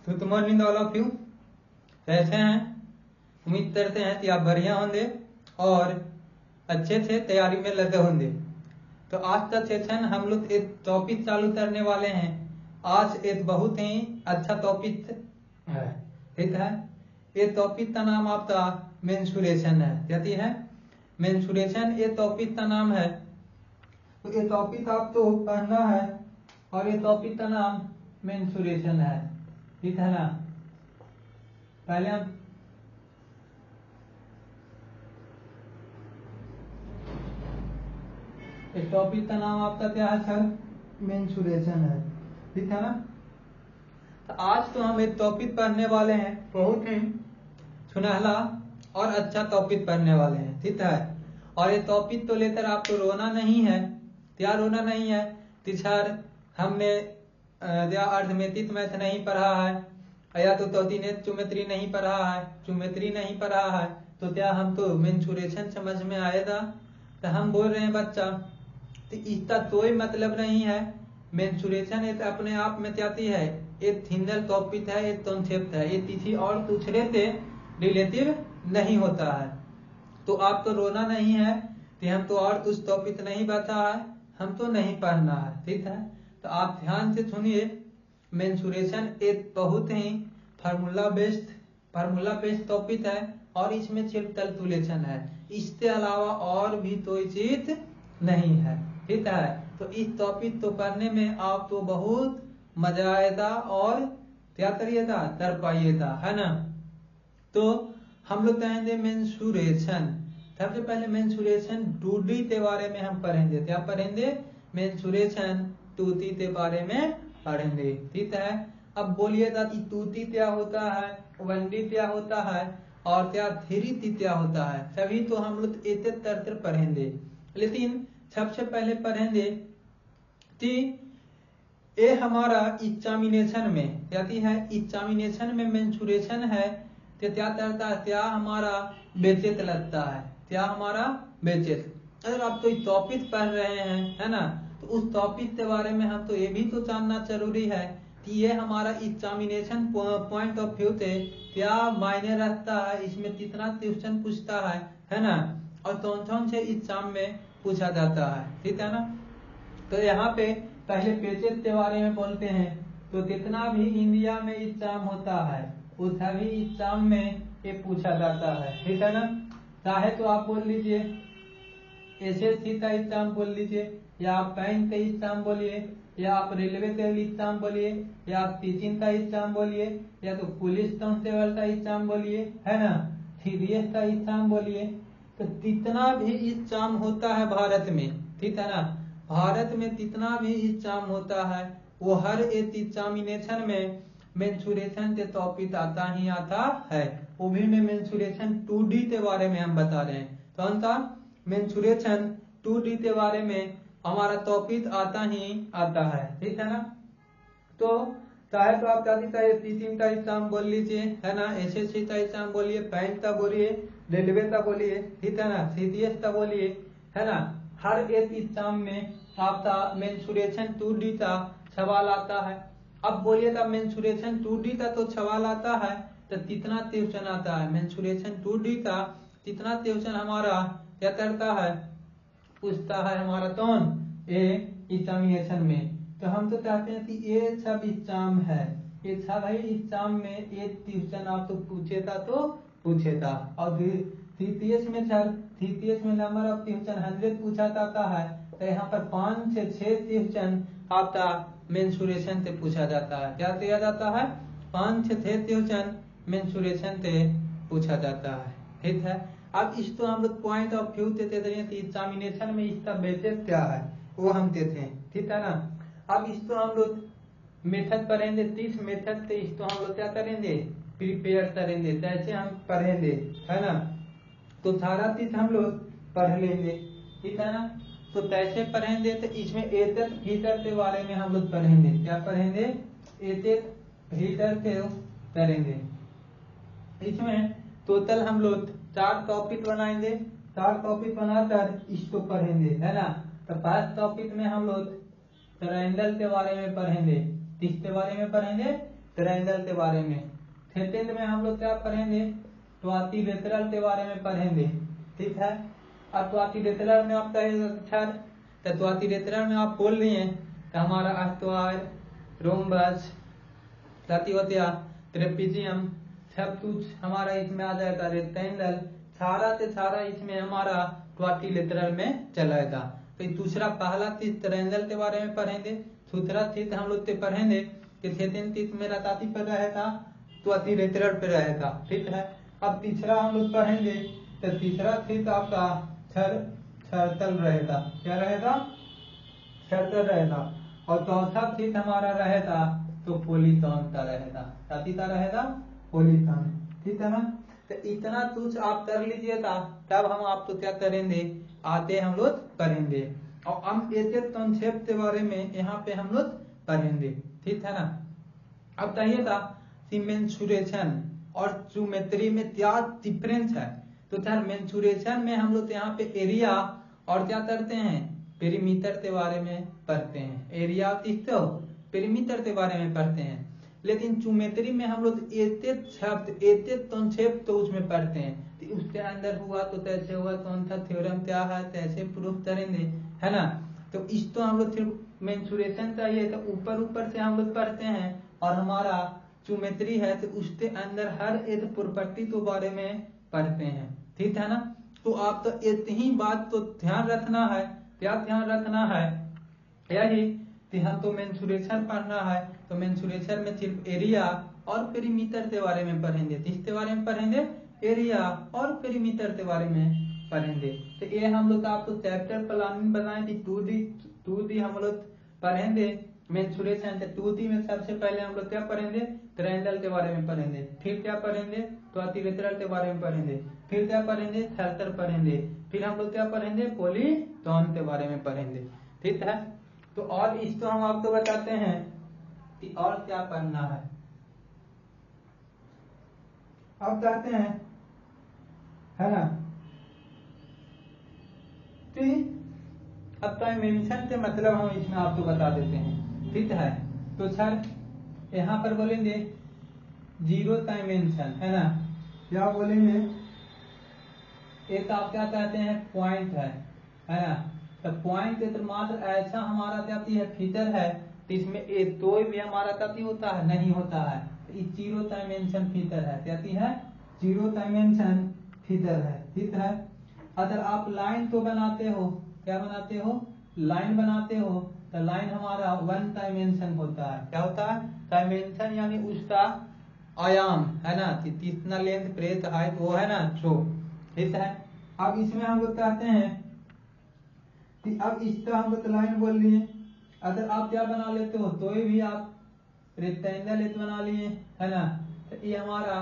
Good morning all of you. कैसे हैं? उम्मीद करते हैं कि आप बढ़िया होंगे और अच्छे से तैयारी में लगे होंगे। तो आज का सेशन हम लोग एक टॉपिक चालू करने वाले हैं। आज एक बहुत ही अच्छा टॉपिक है, ठीक है। ये टॉपिक का नाम आपका मेंस्ट्रुएशन है। क्या है? मेंस्ट्रुएशन ये टॉपिक का नाम है। तो ये टॉपिक आपको पढ़ना है और ये टॉपिक का नाम मेंस्ट्रुएशन है, ठीक है ना। पहले हम इस टॉपिक का नाम आपका क्या है सर? मेंस्ट्रुएशन है, ठीक है ना। तो आज तो हम एक टॉपिक पढ़ने वाले हैं, बहुत ही सुनहला और अच्छा टॉपिक पढ़ने वाले हैं, ठीक है। और ये टॉपिक तो लेकर आपको रोना नहीं है, क्या रोना नहीं है। टीचर हमने या अर्थमेटिक मैथ नहीं पढ़ा है, या तो तोतिनेत ज्योमेट्री नहीं पढ़ा है, ज्योमेट्री नहीं पढ़ा है, तो क्या हम तो मेंस्ट्रुएशन समझ में आएगा? तो हम बोल रहे हैं बच्चा, तो इसका कोई मतलब नहीं है। मेंस्ट्रुएशन एक अपने आप में जाती है, एक सिंगल टॉपिक है, एक कॉन्सेप्ट है, ये किसी और दूसरे से रिलेटिव नहीं होता है। तो आपको रोना नहीं है कि हम तो और कुछ टॉपिक नहीं बचा है, हम तो नहीं पढ़ना है, ठीक है। तो आप ध्यान से सुनिए। मेंस्ट्रुएशन एक बहुत ही फार्मूला बेस्ड टॉपिक है और इसमें सिर्फ कैलकुलेशन है, इसके अलावा और भी कोई चीज नहीं है, ठीक है। तो इस टॉपिक को पढ़ने में आपको बहुत मजा आएगा और क्या करिएगा, कर पाइएगा, है ना। तो हम लोग कहेंगे मेंस्ट्रुएशन। सबसे पहले मेंस्ट्रुएशन टूटी के बारे में हम पढ़ेंगे। क्या पढ़ेंगे? मेंस्ट्रुएशन टूटी के बारे में पढ़ेंगे, ठीक है। अब बोलिएगा कि टूटी क्या होता है, 1D क्या होता है और क्या 3D क्या होता है। सभी तो हम लोग एक एक करके पढ़ेंगे, लेकिन सबसे पहले पढ़ेंगे कि ये हमारा एग्जामिनेशन में यदि है, एग्जामिनेशन में मेंस्ट्रुएशन है तो क्या करता है, क्या हमारा बेचेत लगता है, क्या हमारा बेचेत। अगर आप कोई टॉपिक पढ़ रहे हैं, है ना, तो उस टॉपिक के बारे में हम तो ये भी तो जानना जरूरी है कि ये हमारा एग्जामिनेशन पॉइंट ऑफ व्यू से क्या मायने रखता है, इसमें कितना क्वेश्चन पूछता है ना, और कौन कौन से एग्जाम में पूछा जाता है, ठीक है ना। तो यहाँ पे पहले पेचेस के बारे में बोलते हैं। तो जितना भी इंडिया में एग्जाम होता है वो सभी एग्जाम में ये पूछा जाता है, ठीक है ना। चाहे तो आप बोल लीजिए एसएससी का एग्जाम बोल लीजिए, या आप बैंक का एग्जाम बोलिए, या आप रेलवे का एग्जाम बोलिए, या आप टीचिंग का एग्जाम बोलिए, या तो पुलिस कांस्टेबल का एग्जाम बोलिए, है ना, सीडीएस का एग्जाम बोलिए। तो जितना भी एग्जाम होता है भारत में, ठीक है ना, भारत में जितना भी एग्जाम होता है वो हर एक एग्जामिनेशन में मेंस्ट्रुएशन के टॉपिक आता ही आता है। वो भी में मेंस्ट्रुएशन 2D के बारे में हम बता रहे हैं। कौन सा? मेंस्ट्रुएशन 2D के बारे में हमारा टॉपिक आता ही आता है, ठीक है ना। तो चाहे तो आप टीचिंग का एग्जाम बोल लीजिए, है ना, एसएससी का एग्जाम बोलिए, बैंक का बोलिए, रेलवे का बोलिए, ठीक है ना, सीडीएस का बोलिए, है ना। हर एक एग्जाम में आपका मेंस्ट्रुएशन 2D का सवाल आता है। अब बोलिएगा मेंस्ट्रुएशन 2D का तो सवाल आता है, तो कितना क्वेश्चन आता है मेंस्ट्रुएशन 2D का, कितना क्वेश्चन हमारा क्या करता है, पूछता है हमारा कौन, ये एग्जामिनेशन में। तो हम तो चाहते हैं कि ये सब एग्जाम है, ये सब है एग्जाम में एक क्वेश्चन आपको पूछेगा तो पूछेगा। और सीटीएस में सर, सीटीएस में नंबर ऑफ क्वेश्चन 100 पूछा जाता है, तो यहाँ पर 5 से 6 क्वेश्चन आपका मेंस्ट्रुएशन से पूछा जाता है। क्या दिया जाता है? 5 से 6 क्वेश्चन मेंस्ट्रुएशन से पूछा जाता है, ठीक है। अब इसको हम लोग पॉइंट ऑफ व्यू देते हैं कि एग्जामिनेशन में इसका बेसिस क्या है वो हम देते हैं, ठीक है ना। अब इसको हम लोग मेथड पढ़ेंगे, 30 मेथड से इसको हम लोग क्या करेंगे, प्रिपेयर करेंगे, कैसे हम पढ़ेंगे, है ना। तो सारा चीज हम लोग पढ़ लेंगे, ठीक है ना। तो कैसे पढ़ेंगे, तो इसमें एटेट हीटर के बारे में हम लोग पढ़ेंगे। क्या पढ़ेंगे? एटेट हीटर के करेंगे। इसमें टोटल हम लोग 4 टॉपिक बनाएंगे, 4 टॉपिक बनाकर इसको पढ़ेंगे, है ना। तो फर्स्ट टॉपिक में हम लोग ट्रायंगल के बारे में पढ़ेंगे। किसके बारे में पढ़ेंगे? ट्रायंगल के बारे में। सेकंड में हम लोग क्या पढ़ेंगे, क्वाड्रिलेटरल के बारे में पढ़ेंगे, ठीक है। अब क्वाड्रिलेटरल में आपका अक्षर, तो क्वाड्रिलेटरल में आप बोल रही हैं तो हमारा अस्क्वायर, रोम्बस, प्रतिवत्या, ट्रेपीजियम सब कुछ हमारा इसमें आ जाएगा। रेक्टेंगल सारा से सारा इसमें हमारा क्वाड्रिलेटरल में चलाएगा। तो दूसरा पहला चीज ट्रायंगल के बारे में पढ़ेंगे, दूसरा चीज हम लोग पढ़ेंगे कि सेकंड चीज मेरा ताती पर रहेगा, क्वाड्रिलेटरल पे रहेगा, ठीक है। अब तीसरा हम लोग पढ़ेंगे तो तीसरा चीज आपका सर्कल रहेगा। क्या रहेगा, सर्कल रहेगा। और चौथा चीज हमारा रहेगा तो पॉलीगॉन का रहेगा। ताती का रहेगा पॉलीगॉन, ठीक है ना। तो इतना कुछ आप कर लीजिएगा, तब हम आपको क्या करेंगे, आते हम लोग करेंगे। और हम एक एक कॉन्सेप्ट के बारे में यहाँ पे हम लोग पढ़ेंगे, ठीक है ना। अब कहिएगा कि मेंसुरेशन और ज्योमेट्री में क्या डिफरेंस है। तो सर मेंसुरेशन में हम लोग यहाँ पे एरिया और क्या करते हैं, पेरीमीटर के बारे में पढ़ते हैं। एरिया तो पेरीमीटर के बारे में पढ़ते हैं। लेकिन ज्योमेट्री में हम लोग एक एक शब्द एक एक कॉन्सेप्ट तो उसमें पढ़ते हैं। तो उसके अंदर हुआ तो कैसे हुआ, कौन सा थ्योरम क्या है, कैसे प्रूफ करेंगे, है ना। तो इस तो हम लोग सिर्फ मेंसुरेशन चाहिए तो ऊपर ऊपर से हम लोग पढ़ते हैं। और हमारा ज्योमेट्री है तो उसके अंदर हर एक प्रॉपर्टी के बारे में पढ़ते हैं, ठीक है ना। तो आप तो एक ही बात तो ध्यान रखना है, क्या ध्यान रखना है, यही कि हम तो मेंसुरेशन पढ़ना है। तो मेंसुरेशन में सिर्फ एरिया और पेरीमीटर के बारे में पढ़ेंगे। किसके बारे में पढ़ेंगे, एरिया और पेरीमीटर के बारे में पढ़ेंगे। तो ये हम लोग आपको चैप्टर प्लानिंग बनाए कि 2D हम लोग पढ़ेंगे मेंसुरेशन। तो 2D में सबसे पहले हम लोग क्या पढ़ेंगे, ट्रायंगल के बारे में पढ़ेंगे, फिर क्या पढ़ेंगे, क्वाड्रिलेटरल के बारे में पढ़ेंगे, फिर क्या पढ़ेंगे, सर्कल पढ़ेंगे, फिर हम लोग क्या पढ़ेंगे, पॉलीगॉन के बारे में पढ़ेंगे, ठीक है। तो और इसको हम आपको बताते हैं कि और क्या पढ़ना है। अब कहते हैं, है ना, अब डायमेंशन के मतलब हम इसमें आपको बता देते हैं, ठीक है। तो सर यहाँ पर बोलेंगे जीरो डायमेंशन, है ना। क्या बोलेंगे, एक आप क्या कहते हैं पॉइंट है ना। तो पॉइंट तो मात्र ऐसा हमारा जाती है फीचर है इसमें एक दो भी हमारा जाती होता है, नहीं होता है। तो ये जीरो डायमेंशन फीचर है, जाती है जीरो डायमेंशन फीचर है, ठीक है। अगर आप लाइन तो बनाते हो, क्या बनाते हो, लाइन बनाते हो, तो लाइन हमारा वन डायमेंशन होता है। क्या होता है, डायमेंशन यानी उसका आयाम, है ना, कितना लेंथ ब्रेथ हाइट वो है ना, थ्रो, ठीक है। अब इसमें हम लोग कहते हैं कि अब इसका हम लोग लाइन बोल लिए। अगर आप क्या बना लेते हो, तो भी आप रेक्टेंगल एक बना लिए, है ना। तो ये हमारा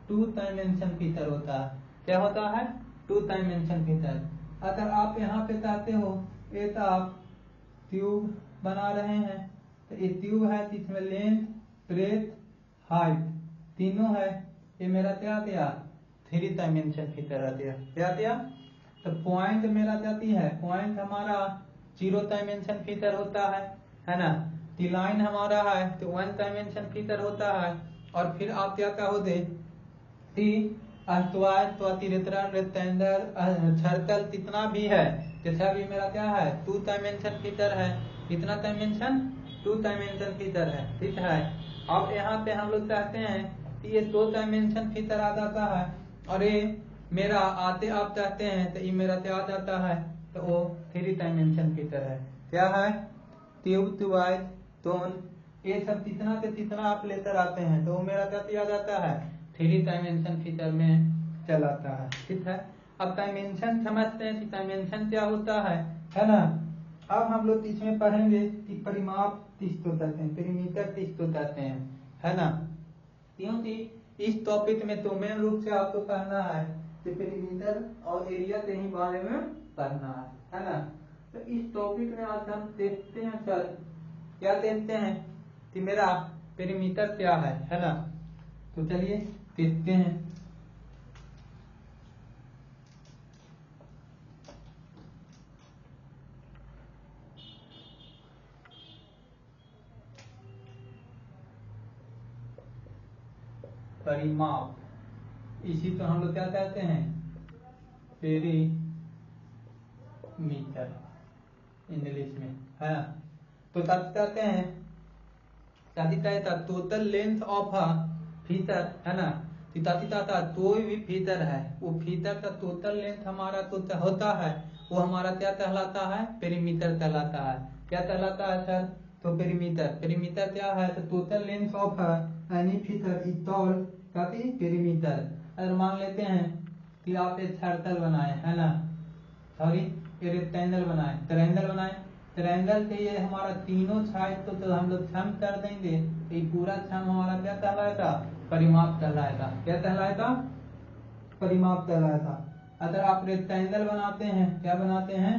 टू डायमेंशन फीचर होता है। क्या होता है, टू डायमेंशन फीचर। अगर आप यहाँ पे चाहते हो एक आप ट्यूब बना रहे हैं, तो ये ट्यूब है जिसमें लेंथ ब्रेथ हाइट तीनों है। ये मेरा क्या दिया, थ्री डायमेंशन फीचर आ दिया, क्या दिया। तो पॉइंट मेरा जाती है, पॉइंट हमारा जीरो डायमेंशन फीचर होता है ना। लाइन हमारा है तो वन डायमेंशन फीचर होता है। और फिर आप क्या कहोगे, रेक्टेंगल सर्कल कितना भी है, जैसा भी मेरा क्या है टू डायमेंशन फीचर है। कितना डायमेंशन, टू डायमेंशन फीचर है, ठीक है। अब यहाँ पे हम लोग चाहते हैं कि ये दो डायमेंशन फीचर आ जाता है, और ये मेरा आते आप चाहते हैं तो ये मेरा क्या आ जाता है, तो वो थ्री डायमेंशन फीचर है। क्या है, ट्यूब ट्यूबाइड टोन, ये सब कितना से कितना आप लेकर आते हैं तो वो मेरा क्या आ जाता है, थ्री डायमेंशन फीचर में चलाता है, ठीक है। अब डायमेंशन समझते हैं कि डायमेंशन क्या होता है ना। अब हम लोग इसमें पढ़ेंगे कि परिमाप किसको कहते हैं, पेरीमीटर किसको कहते हैं, है ना। क्योंकि इस टॉपिक में तो मेन रूप से आपको पढ़ना है कि पेरीमीटर और एरिया के ही बारे में पढ़ना है ना। तो इस टॉपिक में आज हम देखते हैं सर, क्या देखते हैं कि मेरा पेरीमीटर क्या है ना। तो चलिए देखते हैं। परिमाप, इसी तो हम लोग क्या कहते हैं, पेरीमीटर इंग्लिश में है ना। तो कहते हैं total length of a feature है ना। कोई भी फीचर है, वो फीचर का टोटल लेंथ हमारा तो होता है, वो हमारा क्या कहलाता है, पेरीमीटर कहलाता है। क्या कहलाता है सर, तो पेरीमीटर क्या है, तो total length of any feature is called perimeter. अगर मान लेते हैं कि आप एक सर्कल बनाए है ना, सॉरी ये रेक्टेंगल बनाए, ट्रायंगल बनाए, ट्रायंगल के ये हमारा तीनों साइड तो हम लोग सम कर देंगे, तो ये पूरा सम हमारा क्या कहलाएगा, परिमाप कहलाएगा। क्या कहलाएगा, परिमाप कहलाएगा। अगर आप रेक्टेंगल बनाते हैं, क्या बनाते हैं,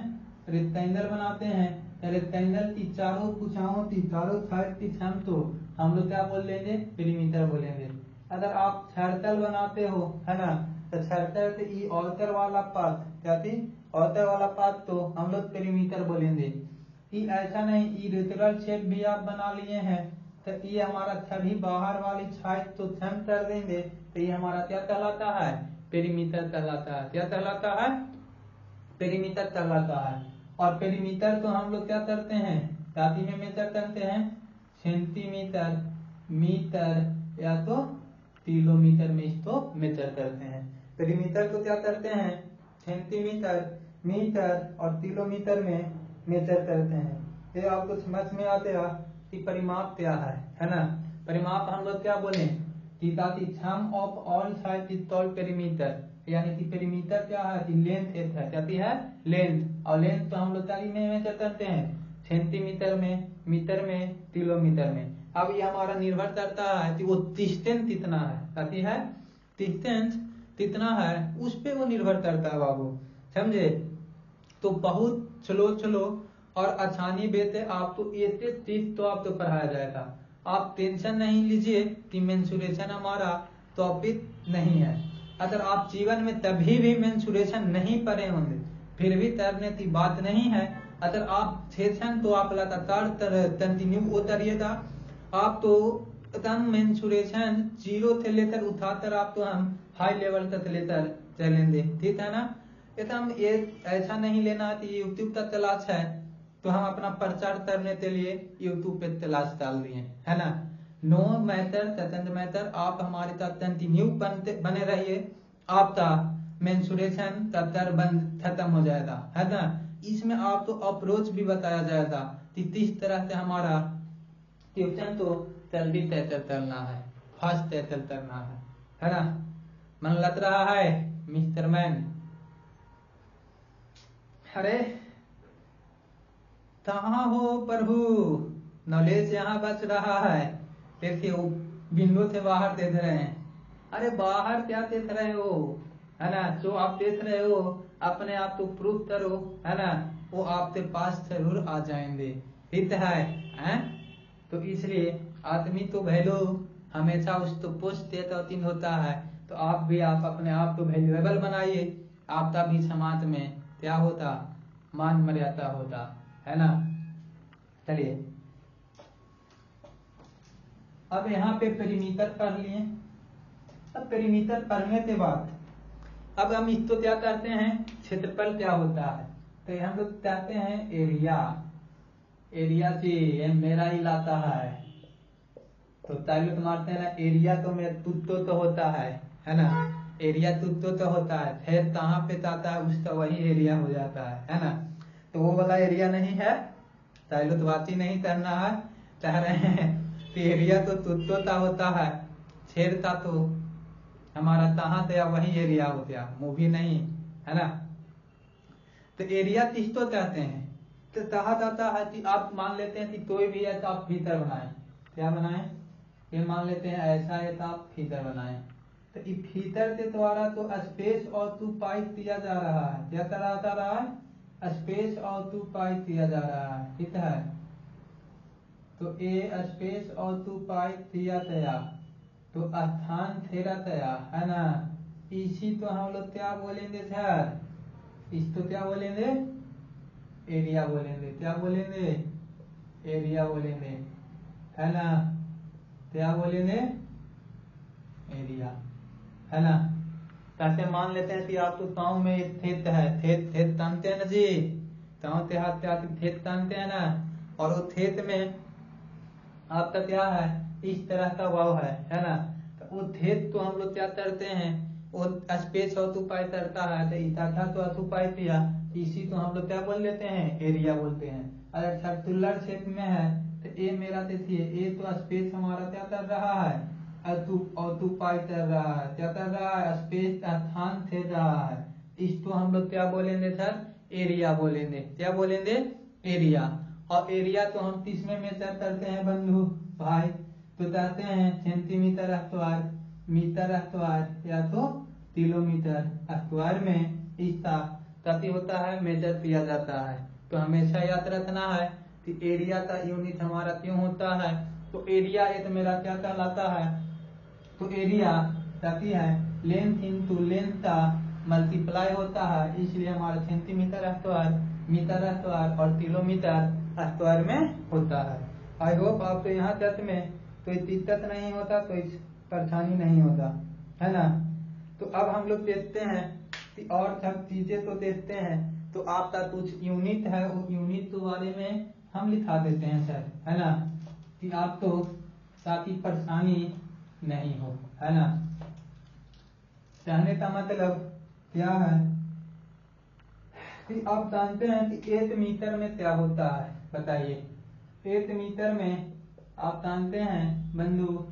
रेक्टेंगल बनाते हैं, रेक्टेंगल की चारों भुजाओं की चारों साइड की सम तो हम लोग क्या बोल लेंगे, पेरीमीटर बोलेंगे। अगर आप सर्कल बनाते हो है ना, तो सर्कल के ई आउटर वाला पार्ट, क्या थी, आउटर वाला पार्ट तो हम लोग पेरीमीटर बोलेंगे। ये ऐसा नहीं, इरेगुलर शेप भी आप बना लिए हैं, तो ये हमारा सभी बाहर वाली साइड तो सम कर देंगे, तो ये हमारा क्या कहलाता है, पेरीमीटर कहलाता है। क्या कहलाता है, पेरीमीटर कहलाता है। और पेरीमीटर तो हम लोग क्या करते हैं, जाति में मेजर करते हैं, सेंटीमीटर, मीटर या तो किलोमीटर में इसको मेजर करते हैं। पेरीमीटर को क्या करते हैं, सेंटीमीटर, मीटर और किलोमीटर में मेजर करते हैं। ये आपको समझ में आ गया कि परिमाप क्या है ना। परिमाप हम लोग क्या बोले, sum of all side is called perimeter, यानी कि पेरीमीटर क्या है, कि लेंथ एक है, क्या है, लेंथ। और लेंथ तो हम लोग क्या में मेजर करते हैं, सेंटीमीटर में, मीटर में, किलोमीटर में। अब ये हमारा निर्भर करता है कि वो डिस्टेंस कितना है, क्या है, डिस्टेंस कितना है, उस पे वो निर्भर करता है बाबू, समझे। तो बहुत चलो और आसानी बेते आप तो एक चीज तो आपको पढ़ाया जाएगा। आप टेंशन नहीं लीजिए कि मेंसुरेशन हमारा टॉपिक नहीं है। अगर आप जीवन में तभी भी मेंसुरेशन नहीं पढ़े होंगे, फिर भी तैरने की बात नहीं है। अगर आप सेशन तो आप लगातार कंटिन्यू उतरिएगा, आप तो एकदम मेंसुरेशन जीरो से लेकर उठाकर आप तो हम हाई लेवल तक लेकर चलेंगे, ठीक है ना। एकदम ये ऐसा नहीं लेना कि यूट्यूब का तलाश है तो हम अपना प्रचार करने के लिए यूट्यूब पे तलाश डाल दिए, है ना। नो मैटर ततंत मैटर, आप हमारे साथ कंटिन्यू बने रहिए, आपका मेंसुरेशन का दर बंद खत्म हो जाएगा, है ना। इसमें आपको अप्रोच भी बताया जाएगा कि किस तरह से हमारा ट्यूशन तो जल्दी तैतर करना है, फास्ट तैतर करना है ना। मन लग रहा है मिस्टर मैन, अरे कहाँ हो प्रभु, नॉलेज यहाँ बच रहा है। देखिए वो विंडो से बाहर देख रहे हैं, अरे बाहर क्या देख रहे हो, है ना। जो आप देख रहे हो अपने आप को प्रूव करो, है ना, वो आपके पास जरूर आ जाएंगे, हित है? तो इसलिए आदमी तो वैल्यू हमेशा उसको पोस्ट देता होता है, तो आप भी आप अपने आप को वैल्यूएबल बनाइए, आपका भी समाज में क्या होता, मान मर्यादा होता, है ना। चलिए अब यहाँ पे पेरीमीटर पढ़ लिए। अब पेरीमीटर पढ़ने के बाद अब हम इसको क्या करते हैं, क्षेत्रफल क्या होता है, तो हम लोग कहते हैं एरिया। एरिया से ये मेरा इलाका है, तो ताल्लुक मारते हैं ना, एरिया तो मेरा तुत्तो तो होता है ना। एरिया तुत्तो तो होता है, फिर कहाँ पे जाता है उसका वही एरिया हो जाता है ना। तो वो वाला एरिया नहीं है, ताल्लुक बाती नहीं करना है, कह रहे हैं कि एरिया तो तुत्तो का होता है, छेद का तो हमारा कहाँ से वही एरिया हो गया, मूवी नहीं, है ना। तो एरिया किसको कहते हैं, तो कहा जाता है कि आप मान लेते हैं कि कोई भी है तो आप भीतर बनाए, क्या बनाए, ये मान लेते हैं ऐसा है तो आप फीचर बनाए, तो इस फीचर के द्वारा तो स्पेस और टू पाई दिया जा रहा है, क्या करा जा रहा है, स्पेस और टू पाई दिया जा रहा है, ठीक है। तो ए स्पेस और टू पाई दिया गया, तो स्थान थेरा गया, है ना। इसी तो हम लोग क्या बोलेंगे सर, इसको क्या बोलेंगे, एरिया बोलेंगे, क्या बोलेंगे, एरिया बोलेंगे, है ना। क्या बोलेंगे, एरिया, है ना। कैसे मान लेते हैं कि आप तो गाँव में एक खेत है, खेत जानते हैं ना जी, गाँव देहात पे खेत जानते हैं ना, और वो खेत में आपका क्या है, इस तरह का वाव है ना। तो वो खेत तो हम लोग क्या करते हैं, वो स्पेस ऑक्यूपाई करता है, तो इतना तो ऑक्यूपाई किया, इसी तो हम लोग क्या बोल लेते हैं, एरिया बोलते हैं। अगर सर्कुलर शेप में है तो ए मेरा देखिए, ए तो स्पेस हमारा क्या कर रहा है, ऑक्यूपाई कर रहा है, क्या कर रहा है, स्पेस स्थान घेर रहा है। इसको हम लोग क्या बोलेंगे सर, एरिया बोलेंगे। क्या बोलेंगे, एरिया। और एरिया तो हम किस में मेजर करते हैं बंधु भाई, तो कहते हैं सेंटीमीटर स्क्वायर, मीटर स्क्वायर या तो किलोमीटर स्क्वायर में इसका कति होता है, मेजर किया जाता है। तो हमेशा याद रखना है कि एरिया का यूनिट हमारा क्यों होता है, तो एरिया एक मेरा क्या कहलाता है, तो एरिया कहती है लेंथ इंटू लेंथ का मल्टीप्लाई होता है, इसलिए हमारा सेंटीमीटर स्क्वायर, मीटर स्क्वायर और किलोमीटर स्क्वायर में होता है। आई होप आपको यहाँ तक में कोई दिक्कत नहीं होता, कोई परेशानी नहीं होता, है ना। तो अब हम लोग देखते हैं कि और सब चीजें तो देखते हैं, तो आपका कुछ यूनिट है, वो यूनिट के बारे में हम लिखा देते हैं सर, है ना, कि आपको ताकि परेशानी नहीं हो, है ना। कहने का मतलब क्या है कि आप जानते हैं कि 1 मीटर में क्या होता है, बताइए। 1 मीटर में आप जानते हैं बंधु,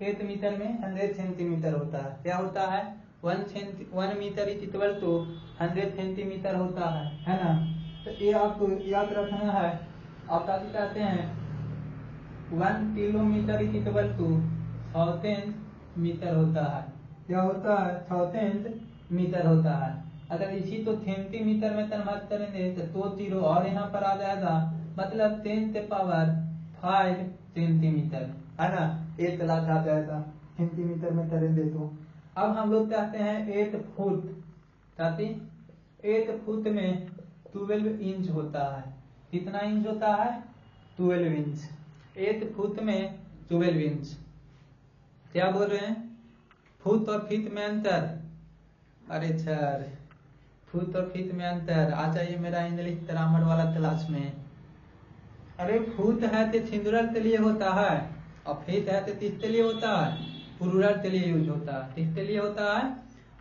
1 मीटर में 100 सेंटीमीटर होता है। क्या होता है, 1 metre is equal to 100 centimetre होता है ना। तो ये आपको याद रखना है। आप क्या कहते हैं, 1 kilometre is equal to 1000 metre होता है। क्या होता है, 1000 मीटर होता है। अगर इसी तो सेंटीमीटर में कन्वर्ट करेंगे तो 2 जीरो और यहाँ पर आ जाएगा, मतलब 10 के पावर 5 सेंटीमीटर, है ना, 1 लाख आ जाएगा सेंटीमीटर में करेंगे तो। अब हम लोग कहते हैं 8 फुट, ताकि 8 फुट में 12 इंच होता है। कितना इंच होता है, 12 इंच। 8 फुट में 12 इंच। क्या बोल रहे हैं, फुट और फीट में अंतर, अरे सर फुट और फीट में अंतर, आ जाइए मेरा इंग्लिश ग्रामर वाला क्लास में। अरे फुट है तो सिंगुलर के लिए होता है, और फीट है तो किसके लिए होता है, प्लूरल के लिए यूज होता है। किसके लिए होता है,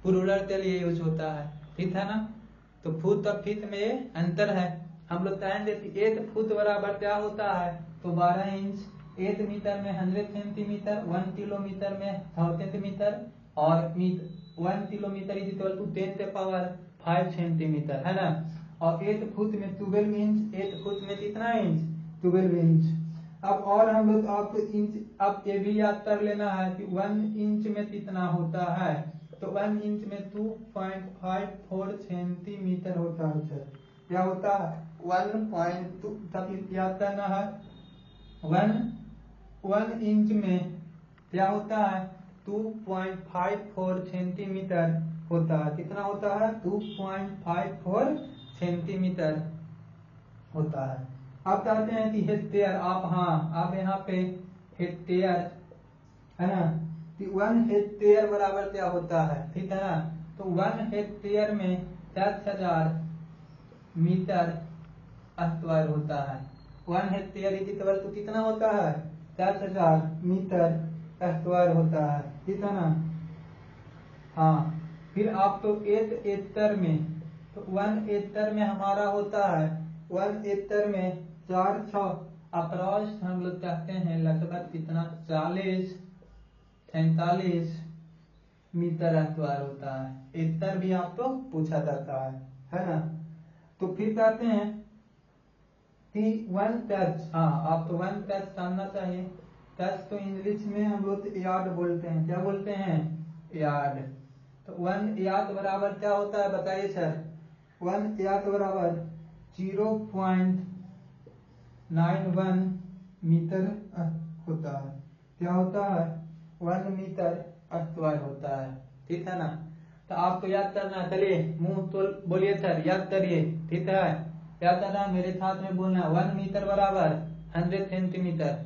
प्लूरल के लिए यूज होता है, ठीक है ना। तो फुट और फीट में अंतर है। हम लोग कहेंगे कि 1 फुट बराबर क्या होता है, तो 12 इंच। 1 मीटर में 100 सेंटीमीटर, 1 किलोमीटर में 1000 मीटर, और 1 किलोमीटर इज इक्वल टू 10 के पावर 5 सेंटीमीटर, है ना। और 8 फुट में 12 इंच, 8 फुट में कितना इंच, 12 इंच। अब और हम लोग आपको इंच, अब ये भी याद कर लेना है कि 1 इंच में कितना होता है, तो 1 इंच में 2.54 सेंटीमीटर होता है सर। क्या होता है, 1.2 तक याद करना है। 1 इंच में क्या होता है, 2.54 सेंटीमीटर होता है। कितना होता है, 2.54 सेंटीमीटर होता है। आप कहते हैं कि हेक्टेयर, आप हाँ आप यहाँ पे हेक्टेयर, है ना, कि 1 हेक्टेयर बराबर क्या होता है, ठीक है ना। तो 1 हेक्टेयर में 10,000 मीटर स्क्वायर होता है। 1 हेक्टेयर इज इक्वल टू कितना होता है, 10,000 मीटर स्क्वायर होता है, ठीक है ना। हाँ, फिर आप तो 1 एकड़ में, तो 1 एकड़ में हमारा होता है, 1 एकड़ में 400 अप्रॉक्स हम लोग कहते हैं लगभग कितना, 40-47 मीटर स्क्वायर होता है। एकड़ भी आपको पूछा जाता है ना। तो फिर कहते हैं कि 1 टच, हाँ आप तो 1 टच जानना चाहिए। टच तो इंग्लिश में हम लोग यार्ड बोलते हैं। क्या बोलते हैं, यार्ड। तो 1 यार्ड बराबर क्या होता है, बताइए सर। 1 यार्ड बराबर 0.91 मीटर होता है। क्या होता है, 1 मीटर स्क्वायर होता है, ठीक है ना। तो आपको याद करना, चलिए मुंह तो बोलिए सर, याद करिए, ठीक है। याद करना, मेरे साथ में बोलना, 1 मीटर बराबर 100 सेंटीमीटर,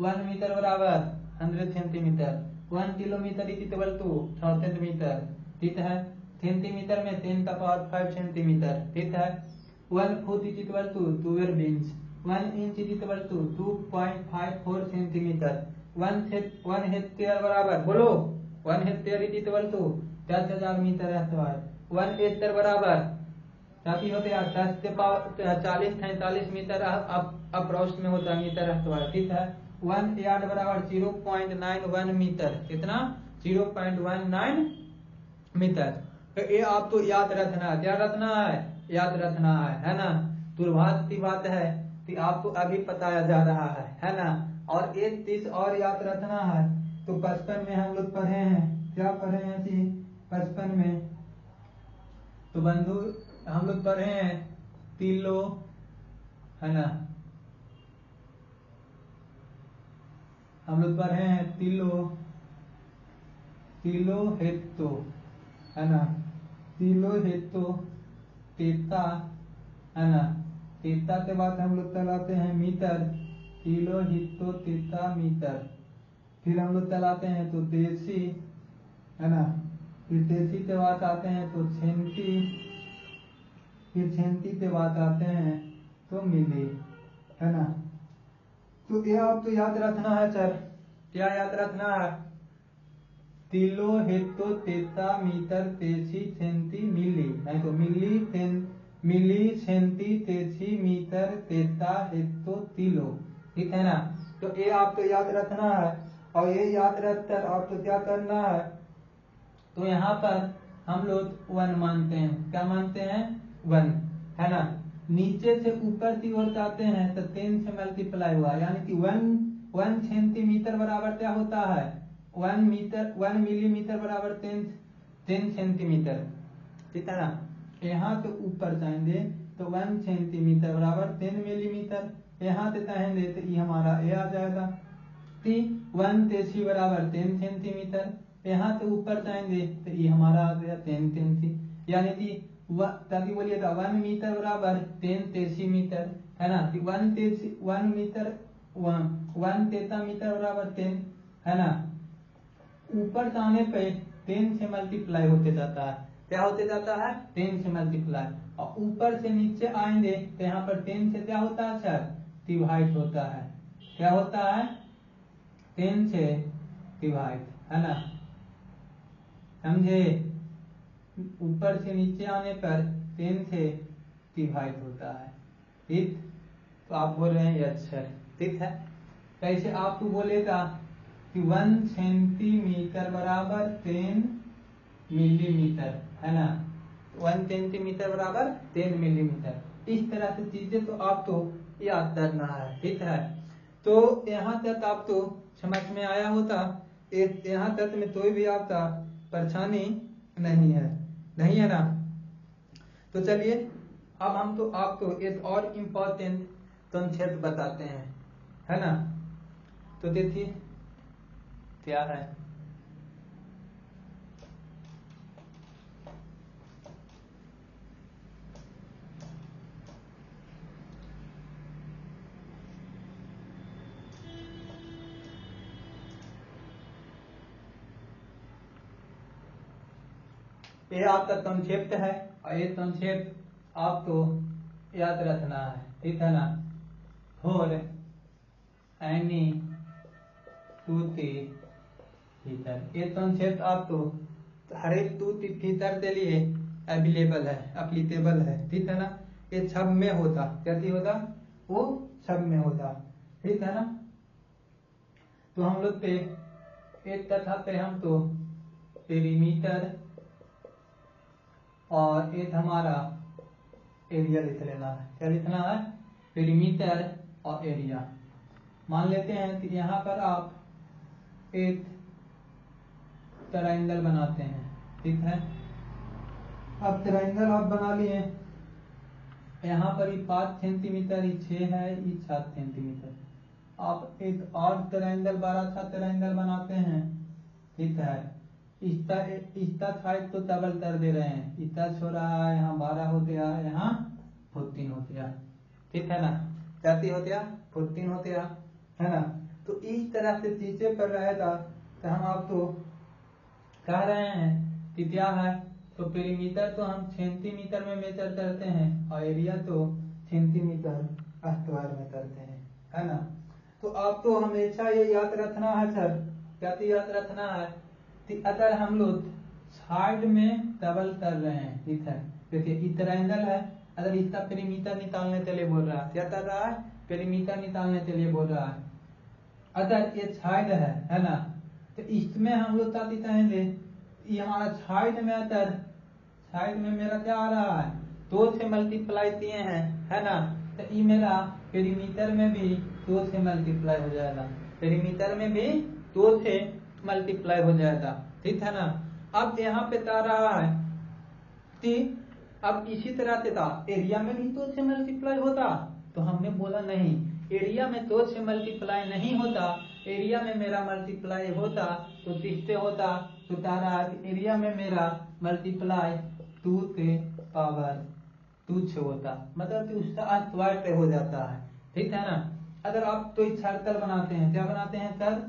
1 मीटर बराबर 100 centimetre, 1 kilometre is equal to 1000 metre, ठीक है। सेंटीमीटर में 10 का पावर 5 सेंटीमीटर, ठीक है। 1 foot is equal to 12 inch, 1 inch is equal to 2.54 centimetre, 1 hectare बराबर, बोलो 1 hectare is equal to 10,000 metre square, 1 एकड़ बराबर काफी होते हैं 10 के पावर 40-45 मीटर अप्रोक्स में होता है मीटर स्क्वायर, ठीक है। 1 यार्ड बराबर 0.91 मीटर, कितना 0.19 मीटर। तो ये आपको याद रखना है, क्या रखना है, याद रखना है ना। दुर्भाग्य की बात है कि आपको अभी बताया जा रहा है ना। और एक चीज और याद रखना है, तो 55 में हम लोग पढ़े हैं, क्या पढ़े हैं जी 55 में, तो बंधु हम लोग पढ़े हैं तिलो, है ना, हम लोग पढ़े हैं तिलो हेक्टो, है ना, तिलो हेक्टो तेता, है ना, तेता के बाद हम लोग चलाते हैं मीटर, किलो हेक्टो तेता मीटर, फिर हम लोग चलाते हैं तो तेसी, है ना, फिर तेसी के बाद आते हैं तो सेंटी, फिर सेंटी के बाद आते हैं तो मिली, है ना। तो ये आपको याद रखना है सर, क्या याद रखना है, किलो हेक्टो तेता मीटर तेसी सेंटी मिली, नहीं तो मिली सेंटी तेसी मीटर तेता हेक्टो किलो, ठीक है ना। तो ये आपको याद रखना है, और ये याद रखकर आपको क्या करना है, तो यहाँ पर हम लोग 1 मानते हैं, क्या मानते हैं 1, है ना। नीचे से ऊपर की ओर जाते हैं तो 10 से मल्टीप्लाई हुआ, यानी कि 1 सेंटीमीटर बराबर क्या होता है, 1 मिलीमीटर बराबर 10 सेंटीमीटर, ठीक है ना। यहाँ से ऊपर जाएंगे तो 1 सेंटीमीटर बराबर 10 मिलीमीटर, यहाँ से जाएंगे तो ये हमारा ए आ जाएगा, 1 तेसी बराबर 10 सेंटीमीटर, यहाँ से ऊपर जाएंगे तो ये हमारा आ गया 10 सेंटी, यानी कि ताकि बोलिएगा 1 मीटर बराबर 10 तेसी मीटर, है ना। 1 मीटर 1 तेता मीटर बराबर 10, है ना। ऊपर जाने पे 10 से मल्टीप्लाई होते जाता है, क्या होते जाता है 10 से मल्टीप्लाई, और ऊपर से नीचे आएंगे तो यहाँ पर 10 से क्या होता है सर, डिवाइड होता है, क्या होता है 10 से डिवाइड, है ना, समझे। ऊपर से नीचे आने पर 10 से डिवाइड होता है, ठीक। तो आप बोल रहे हैं यस सर, ठीक है। कैसे आपको बोलेगा कि 1 सेंटीमीटर बराबर 10 मिलीमीटर, है ना, 1 सेंटीमीटर बराबर 10 मिलीमीटर, इस तरह से चीजें तो आपको याद करना है, ठीक है। तो यहाँ तक आपको समझ में आया होता, यहाँ तक में कोई भी आपका परेशानी नहीं है ना। तो चलिए अब हम तो आपको एक और इम्पोर्टेंट कंसेप्ट बताते हैं, है ना। तो देखिए क्या है, ये आपका कंसेप्ट है, और ये कंसेप्ट आपको याद रखना है, ठीक है ना। फॉर एनी टूथ फीचर, ये कंसेप्ट आपको हर एक टूथ फीचर के लिए अवेलेबल है, एप्लीकेबल है, ठीक है ना। ये सब में होता, क्या होता, वो सब में होता, ठीक है ना। तो हम लोग पे एक कथा पे हम तो पेरीमीटर और एक हमारा एरिया लिख लेना है, क्या लिखना है, पेरीमीटर और एरिया। मान लेते हैं कि यहाँ पर आप एक ट्रायंगल बनाते हैं, ठीक है। अब ट्रायंगल आप बना लिए, यहाँ पर 5 सेंटीमीटर, 6 है, 7 सेंटीमीटर। आप एक और ट्रायंगल, बड़ा सा ट्रायंगल बनाते हैं, ठीक है। इसका साइड तो डबल कर दे रहे हैं, इसका छोड़ा है, यहाँ 12 हो गया, यहाँ 14 हो गया, ठीक है ना, जाती हो गया 14 हो गया, है ना। तो इस तरह से चीजें पर रहेगा तो हम आपको कह रहे हैं कि क्या है, तो पेरीमीटर तो हम सेंटीमीटर में मेजर करते हैं और एरिया तो सेंटीमीटर स्क्वायर में करते हैं, है ना। तो आपको हमेशा ये याद रखना है सर, क्या तो याद रखना है कि अगर हम लोग साइड में डबल कर रहे हैं, ठीक है, देखिए इतना एंगल है, अगर इसका पेरीमीटर निकालने के लिए बोल रहा है, क्या कर रहा है, पेरीमीटर निकालने के लिए बोल रहा है। अगर ये साइड है ना, तो इसमें हम लोग क्या कहेंगे, ये हमारा साइड में, अगर साइड में मेरा क्या आ रहा है, 2 से मल्टीप्लाई किए हैं, है ना, तो ये मेरा पेरीमीटर में भी 2 से मल्टीप्लाई हो जाएगा, पेरीमीटर में भी 2 से मल्टीप्लाई हो जाएगा, ठीक है ना। अब यहाँ पे क्या रहा है कि अब इसी तरह से था, एरिया में भी 2 से मल्टीप्लाई होता, तो हमने बोला नहीं, एरिया में 2 से मल्टीप्लाई नहीं होता, एरिया में मेरा मल्टीप्लाई होता तो किससे होता, तो क्या रहा है, एरिया में मेरा मल्टीप्लाई 2 से पावर 2 से होता, मतलब कि उसका स्क्वायर पे हो जाता है, ठीक है ना। अगर आप कोई सर्कल बनाते हैं, क्या बनाते हैं सर,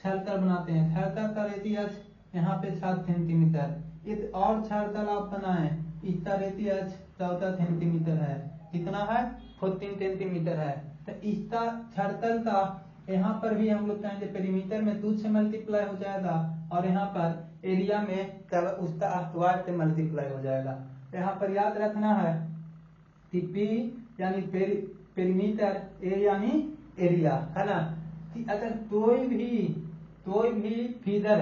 सर्कल बनाते हैं, सर्कल का रेडियस यहाँ पे 7 सेंटीमीटर, एक और सर्कल आप बनाए, इसका रेडियस 14 सेंटीमीटर है, कितना है, 14 सेंटीमीटर है, तो इसका सर्कल का यहाँ पर भी हम लोग कहेंगे पेरीमीटर में 2 से मल्टीप्लाई हो जाएगा, और यहाँ पर एरिया में उसका स्क्वायर से मल्टीप्लाई हो जाएगा। यहाँ पर याद रखना है कि P यानी पेरीमीटर, A यानी एरिया, है ना, कि अगर कोई भी फिगर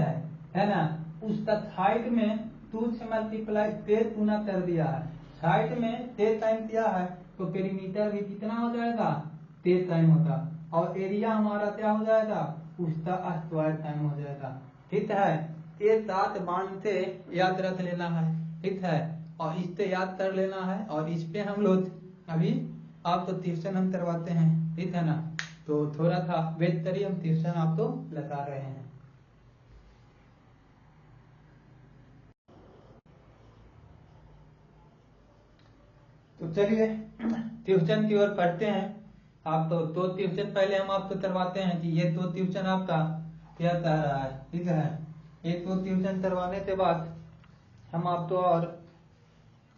है ना, उसका साइड में 2 से मल्टीप्लाई 13 गुना कर दिया है, साइड में 13 टाइम किया है, तो पेरीमीटर भी कितना हो जाएगा, 13 टाइम होगा, और एरिया हमारा क्या हो जाएगा, उसका स्क्वायर टाइम हो जाएगा, ठीक है। ये 7 मान से याद रख लेना है, ठीक है, और इससे याद कर लेना है, और इस पे हम लोग अभी आपको ट्यूशन हम करवाते हैं, ठीक है ना, तो थोड़ा सा वेट करिए, हम ट्यूशन आपको लगा रहे हैं। तो चलिए ट्यूशन की ओर पढ़ते हैं। आप तो ट्यूशन पहले हम आपको करवाते हैं कि ये तो ट्यूशन आपका क्या कर रहा है, ठीक है, ये तो ट्यूशन करवाने के बाद हम आपको और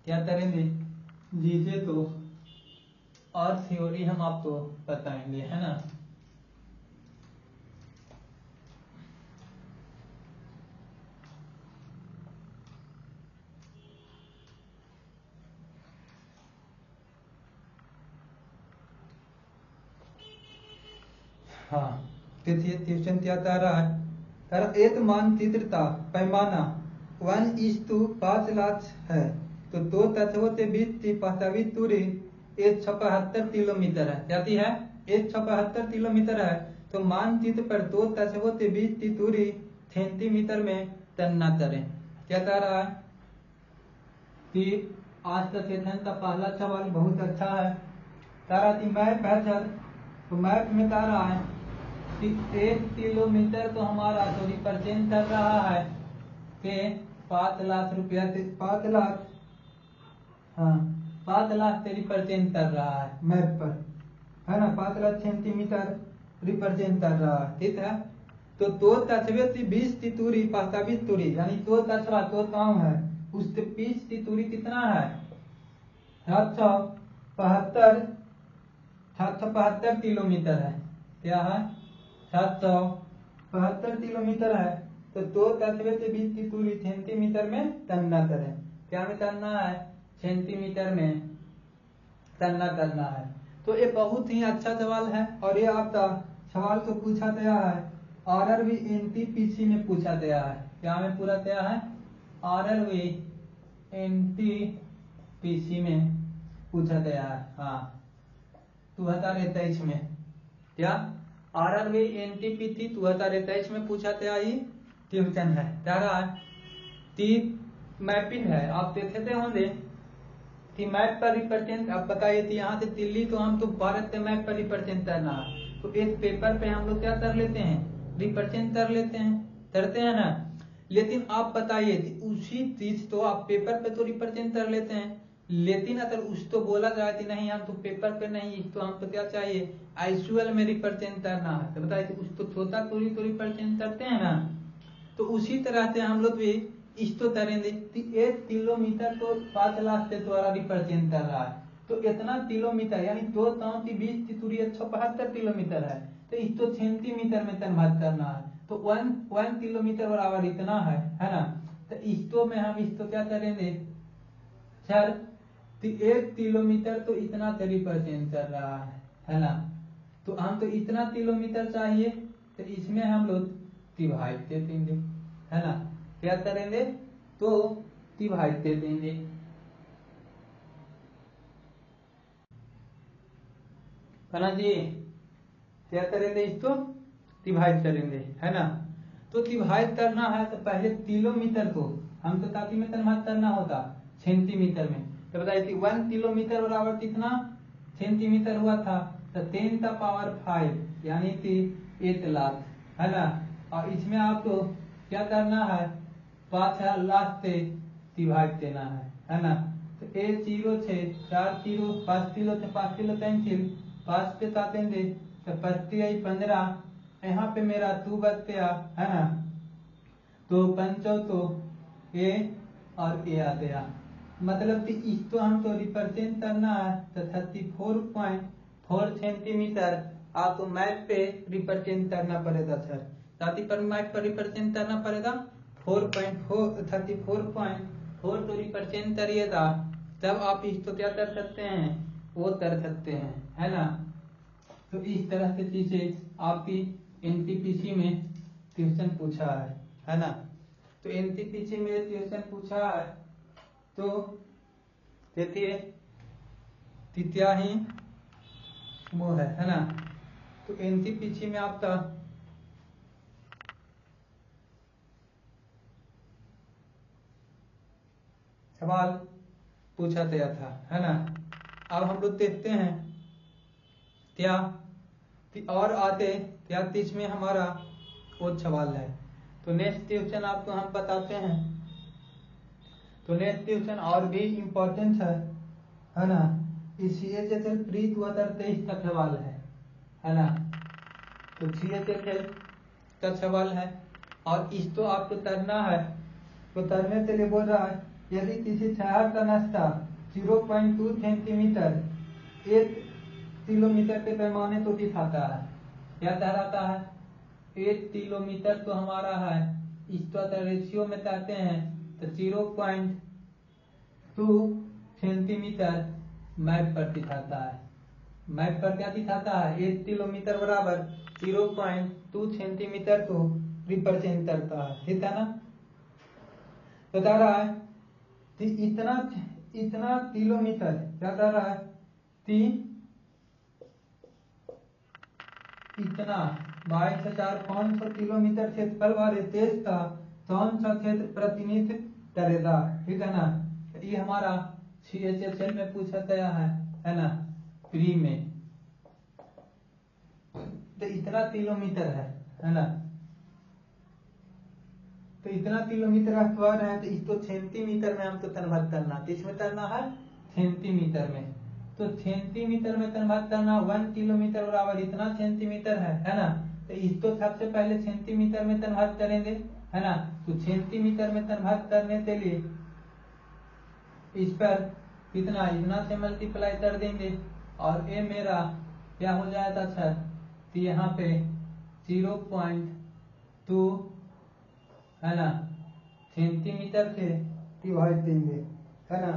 क्या करेंगे, जीजे तो और थ्योरी हम आपको बताएंगे, है ना। हाँ, देखिए ट्यूशन क्या कर रहा है, तर एक मानचित्र का पैमाना 1:5 लाख है, तो 2 तत्वों के बीच की वास्तविक दूरी 175 किलोमीटर है, जाती है 175 किलोमीटर है, तो मानचित्र पर 2 तत्वों के बीच की दूरी सेंटीमीटर में गणना करें। क्या कह रहा है कि आज का सेशन का पहला सवाल बहुत अच्छा है, तारा की मैप है सर, तो मैप में कह रहा है कि 1 किलोमीटर तो हमारा तो रिप्रेजेंट कर रहा है कि 5 लाख रुपया, 5 लाख, हाँ 5 लाख से रिप्रेजेंट कर रहा है मैप पर, है ना, 5 लाख सेंटीमीटर रिप्रेजेंट कर रहा है, ठीक है। तो 2 तस्वे की 20 की दूरी वास्तविक दूरी, यानी 2 तस्वा 2 गाँव है, उसके बीच की दूरी कितना है, 775 किलोमीटर है, क्या है, 775 किलोमीटर है, तो 2 तस्वे के बीच की दूरी सेंटीमीटर में गणना करें, क्या में करना है, सेंटीमीटर में गणना करना है। तो ये बहुत ही अच्छा सवाल है, और ये आपका सवाल को पूछा गया है RRB NTPC में पूछा गया है, क्या में पूरा गया है, RRB NTPC में पूछा गया है, हाँ 2023 में, क्या RRB NTPC 2023 में पूछा गया ही ट्यूशन है, क्या रहा है कि मैपिंग है, आप देखते होंगे कि मैप पर रिप्रेजेंट, आप बताइए थी यहाँ से दिल्ली, तो हम तो भारत के मैप पर रिप्रेजेंट करना है, तो एक पेपर पे हम लोग क्या कर लेते हैं, रिप्रेजेंट कर लेते हैं, करते हैं ना। लेकिन आप बताइए उसी चीज तो आप पेपर पे तो रिप्रेजेंट कर लेते हैं, लेकिन अगर उसको बोला जाए कि नहीं हम तो पेपर पे नहीं, तो हमको क्या चाहिए, आईसुअल में रिप्रेजेंट करना है, तो बताइए उस तो छोटा दूरी तो रिप्रेजेंट करते हैं ना, तो उसी तरह से हम लोग भी इसको करेंगे। 1 किलोमीटर तो 5 लाख से द्वारा रिप्रेजेंट कर रहा है, तो इतना किलोमीटर यानी 2 की 20 की दूरी 172 किलोमीटर है, तो इसको सेंटीमीटर में कन्वर्ट करना है। तो 1 किलोमीटर बराबर इतना है ना। तो इसको में हम इसको क्या करेंगे सर, तो 1 किलोमीटर तो इतना रिप्रेजेंट कर रहा है ना। तो हम तो इतना किलोमीटर चाहिए, तो इसमें हम लोग डिवाइड दे देंगे, है ना। क्या करेंगे, तो डिवाइड दे देंगे, है ना जी। क्या करेंगे, इसको डिवाइड करेंगे, है ना। तो डिवाइड करना है तो पहले किलोमीटर को हम तो ताकि में कन्वर्ट करना होता सेंटीमीटर में। तो बताइए 1 किलोमीटर बराबर कितना सेंटीमीटर हुआ था, तो 10⁵ यानी कि 1 लाख, है ना। और इसमें आपको क्या करना है, 5 लाख से डिवाइड देना है ना। तो 1 0 6 4 0 5 किलो से 5 किलो कैंसिल, 5 पे काटेंगे तो 25 15, यहाँ पे मेरा 2 बच गया, है ना। तो 5 तो ए और ए आ गया, मतलब कि इसको हमको रिप्रेजेंट करना है तो 34.4 सेंटीमीटर आपको मैप पे रिप्रेजेंट करना पड़ेगा सर। ताकि पर मैप पर रिप्रेजेंट करना पड़ेगा 34.4 तो रिप्रेजेंट करिएगा, तब आप इसको क्या कर सकते हैं, वो कर सकते हैं, है ना। तो इस तरह से चीजें आपकी एनटीपीसी में क्वेश्चन पूछा है ना। तो एनटीपीसी में क्वेश्चन पूछा है, तो देखिए तृतीया ही वो है ना। तो एनटीपीसी में आपका सवाल पूछा गया था, है ना। अब हम लोग देखते हैं क्या और आते क्या इसमें हमारा वो सवाल है। तो नेक्स्ट क्वेश्चन आपको हम बताते हैं। तो नेक्स्ट क्वेश्चन और भी इम्पोर्टेंट है ना। CHSL प्री 2023 का सवाल है ना। तो CHSL का सवाल है और इसको आपको करना है। तो करने के लिए बोल रहा है, यदि किसी शहर का नाश्ता 0.2 सेंटीमीटर 1 किलोमीटर के पैमाने को दिखाता है, क्या कहलाता है, 1 किलोमीटर तो हमारा है, इसको रेशियो में कहते हैं तो 0.2 सेंटीमीटर मैप पर दिखाता है। मैप पर क्या दिखाता है, 1 किलोमीटर बराबर 0.2 सेंटीमीटर को रिप्रेजेंट करता है, ठीक है ना। बता रहा है कि इतना किलोमीटर क्या कर रहा है, इतना 22,500 किलोमीटर क्षेत्रफल वाले देश का कौन सा क्षेत्र प्रतिनिधित्व करेगा, ठीक है ना। तो ये हमारा CHSL में पूछा गया है ना, प्री में। तो इतना किलोमीटर है ना। तो इतना किलोमीटर स्क्वायर है, तो इसको सेंटीमीटर में हमको कन्वर्ट करना, किसमें करना है, सेंटीमीटर में। तो सेंटीमीटर में कन्वर्ट करना, 1 किलोमीटर बराबर इतना सेंटीमीटर है ना। तो इसको सबसे पहले सेंटीमीटर में कन्वर्ट करेंगे, है ना। तो सेंटीमीटर में कन्वर्ट करने के लिए इस पर इतना से मल्टीप्लाई कर देंगे और ये मेरा क्या हो जाएगा सर, तो यहाँ पे 0.2 है ना सेंटीमीटर से डिवाइड देंगे, है ना।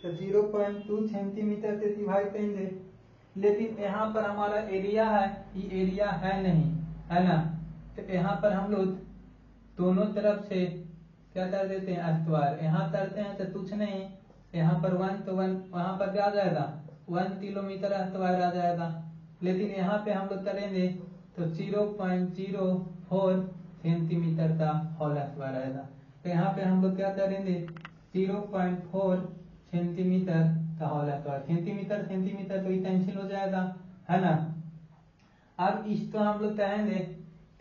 तो 0.2 सेंटीमीटर से डिवाइड देंगे, लेकिन यहाँ पर हमारा एरिया है, ये एरिया है नहीं, है ना। तो यहाँ पर हम लोग दोनों तरफ से क्या कर देते हैं, स्क्वायर यहाँ करते हैं तो कुछ नहीं, यहाँ पर 1 तो 1, वहां पर क्या आ जाएगा 1 किलोमीटर स्क्वायर आ जाएगा। लेकिन यहाँ पे हम लोग करेंगे तो 0.04 सेंटीमीटर का होल स्क्वायर आएगा। तो यहाँ पे हम लोग क्या करेंगे 0.4 सेंटीमीटर का होल स्क्वायर, सेंटीमीटर सेंटीमीटर तो कैंसिल हो जाएगा, है ना। अब इसको हम लोग कहेंगे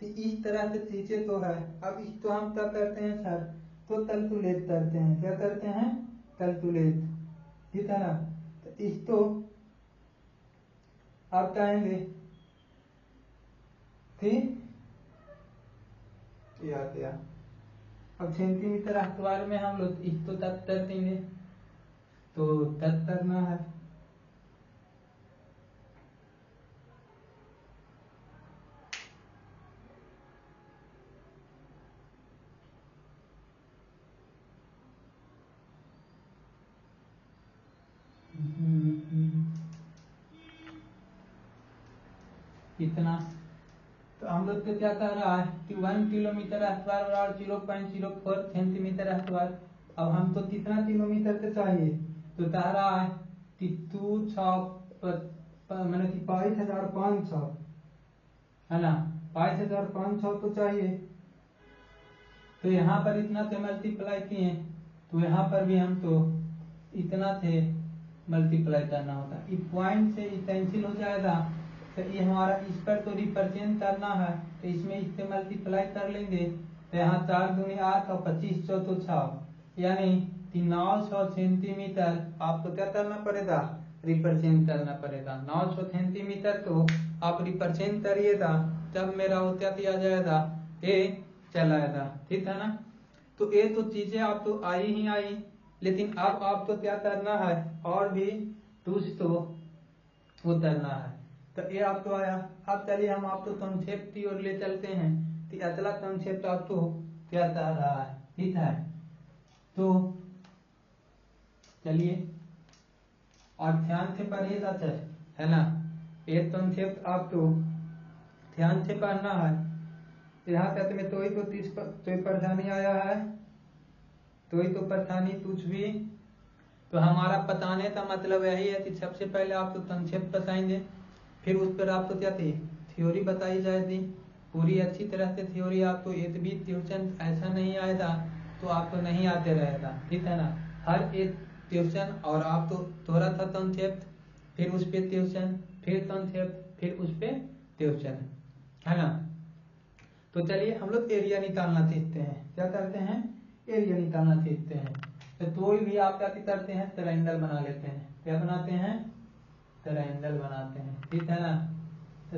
कि इस तरह से चीजें तो है। अब इसको हम क्या करते हैं सर, तो कैलकुलेट करते हैं, क्या करते हैं, कैलकुलेट, ठीक है ना। तो इसको आप कहेंगे ठीक, क्या अब सेंटीमीटर अखबार में हम लोग इस तो तत्तर देंगे, तो तत्तर ना है, इतना। तो हम लोग को क्या कह रहा है कि 1 किलोमीटर अखबार बराबर 0.04 सेंटीमीटर अखबार। अब हम तो कितना किलोमीटर के चाहिए, तो कह रहा है कि 22,500 है ना, 22,500 तो चाहिए। तो यहाँ पर इतना से मल्टीप्लाई किए, तो यहाँ पर भी हम तो इतना से मल्टीप्लाई करना होता। इस पॉइंट से कैंसिल हो जाएगा, तो ये हमारा इस पर तो रिप्रेजेंट करना है, तो इसमें इससे मल्टीप्लाई कर लेंगे। तो यहाँ 4 दूनी 8 और 25 चौथो 6, यानी 900 सेंटीमीटर आपको क्या करना पड़ेगा, रिप्रेजेंट करना पड़ेगा। 900 सेंटीमीटर तो आप रिप्रेजेंट करिएगा, जब मेरा उत्तर दिया जाएगा ये चलाएगा, ठीक है ना। तो ये तो चीजें आप तो आई ही आई, लेकिन अब आपको क्या करना है, और भी टूल्स तो उतरना है। तो ये आपको आया। अब चलिए हम आपको कंसेप्ट की ओर ले चलते हैं कि अगला कंसेप्ट आपको क्या कह रहा है, ठीक है। तो चलिए और ध्यान से पढ़िएगा सर, है ना। ये कंसेप्ट आपको ध्यान से पढ़ना है। यहाँ तक में तो ही तो 30 परेशानी आया है, तो ही तो परेशानी कुछ भी। तो हमारा बताने का मतलब यही है कि सबसे पहले आपको कंसेप्ट बताएंगे, फिर उस पर आपको क्या थी थ्योरी बताई जाएगी पूरी अच्छी तरह से। थ्योरी आपको एक भी ट्यूशन ऐसा नहीं आएगा तो आपको नहीं आते रहेगा, ठीक है ना। हर एक ट्यूशन और आप तो थोड़ा सा कंसेप्ट, फिर उस पे ट्यूशन, फिर कंसेप्ट, फिर उस पे ट्यूशन, है ना। तो चलिए हम लोग एरिया निकालना सीखते हैं। क्या करते हैं, एरिया निकालना सीखते हैं। तो कोई भी आप क्या करते हैं, ट्रायंगल बना लेते हैं। क्या बनाते हैं, ट्रायंगल बनाते हैं, ठीक है ना।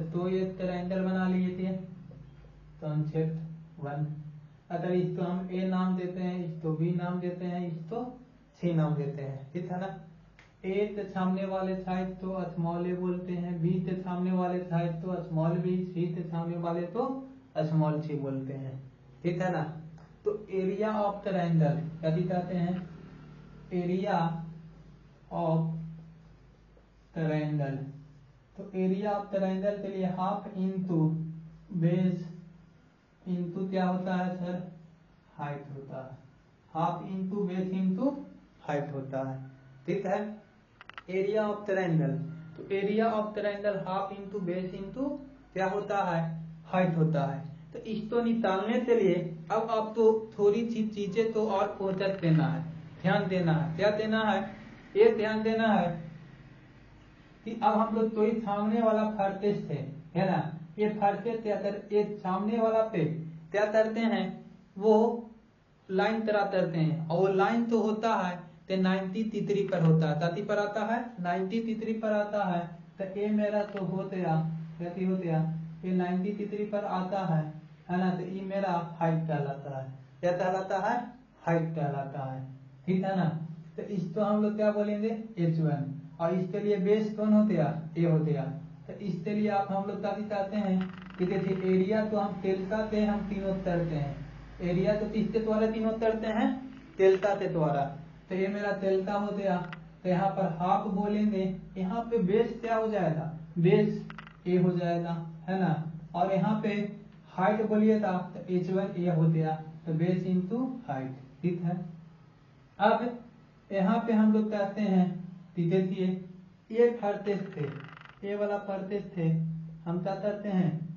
तो ये ट्रायंगल बना लिए थे, कंसेप्ट 1। अगर इसको हम ए नाम देते हैं, इसको बी नाम देते हैं, इसको सी नाम देते हैं, ठीक है ना। ए के सामने वाले साइड तो स्मॉल ए बोलते हैं, बी के सामने वाले साइड तो स्मॉल बी, सी के सामने वाले तो स्मॉल सी बोलते हैं, ठीक है ना। तो एरिया ऑफ ट्रायंगल क्या कहते हैं, एरिया ऑफ ट्रायंगल। तो एरिया ऑफ ट्रायंगल के लिए हाफ इंटू बेस इंटू क्या होता है सर, हाइट होता है। Half into base into height होता है, ठीक है। एरिया ऑफ ट्रायंगल, तो area of triangle half into base into क्या होता है, हाइट होता है। तो इसको निकालने के लिए अब आपको थोड़ी सी चीजें तो और फोकस देना है, ध्यान देना है। क्या देना है, ये ध्यान देना है कि अब हम लोग कोई सामने वाला फर्टेस थे, है ना। ये फर्टेस क्या कर, ये सामने वाला पे क्या करते हैं, वो लाइन तरह करते हैं, और वो लाइन तो होता है तो 90 तितरी पर होता है, ताती पर आता है 90 तितरी पर आता है। तो ये मेरा तो हो गया, क्या हो गया, ये 90 तितरी पर आता है ना। तो ये मेरा हाइट कहलाता है, क्या कहलाता है, हाइट कहलाता है, ठीक है ना। तो इसको हम लोग क्या बोलेंगे, H1, और इसके लिए बेस कौन होते हैं, ए होते हैं। तो इसके लिए आप हम लोग क्या चाहते हैं कि देखिए एरिया तो हम डेल्टा से हम तीनों करते हैं, एरिया तो किसके द्वारा तीनों करते हैं, डेल्टा के द्वारा। तो ये मेरा डेल्टा हो गया। तो यहाँ पर हाफ बोलेंगे, यहाँ पे बेस क्या हो जाएगा, बेस ए हो जाएगा, है ना। और यहाँ पे हाइट बोलिएगा तो H1 ए हो गया, तो बेस इंटू हाइट, ठीक है। अब यहाँ पे हम लोग कहते हैं कि देखिए ये फर्टेस थे, ये वाला फर्टेस थे, हम क्या करते हैं,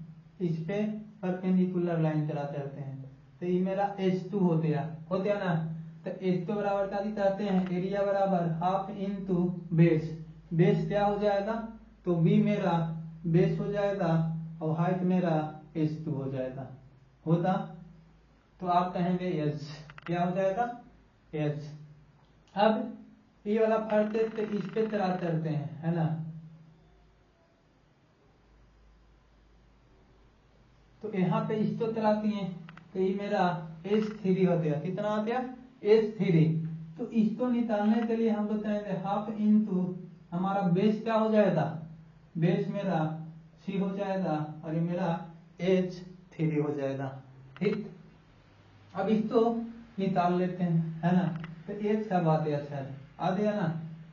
इस पे परपेंडिकुलर लाइन चला करते हैं। तो ये मेरा H2 हो गया ना। तो H2 बराबर क्या कहते हैं, एरिया बराबर हाफ इंटू बेस। बेस क्या हो जाएगा, तो B मेरा बेस हो जाएगा और हाइट मेरा H2 हो जाएगा, होता। तो आप कहेंगे H, क्या हो जाएगा, H। अब ये वाला फर्टेस से इस पे चला करते हैं, है ना। तो यहाँ पे इसको चलाती हैं, तो ये मेरा H3 हो गया। कितना हो गया? H3। तो इसको निकालने के लिए हम लोग कहेंगे हाफ इंटू हमारा बेस क्या हो जाएगा? बेस मेरा C हो जाएगा और ये मेरा H3 हो जाएगा। ठीक, अब इसको निकाल लेते हैं, है ना। तो एक सब आ गया, आ गया ना।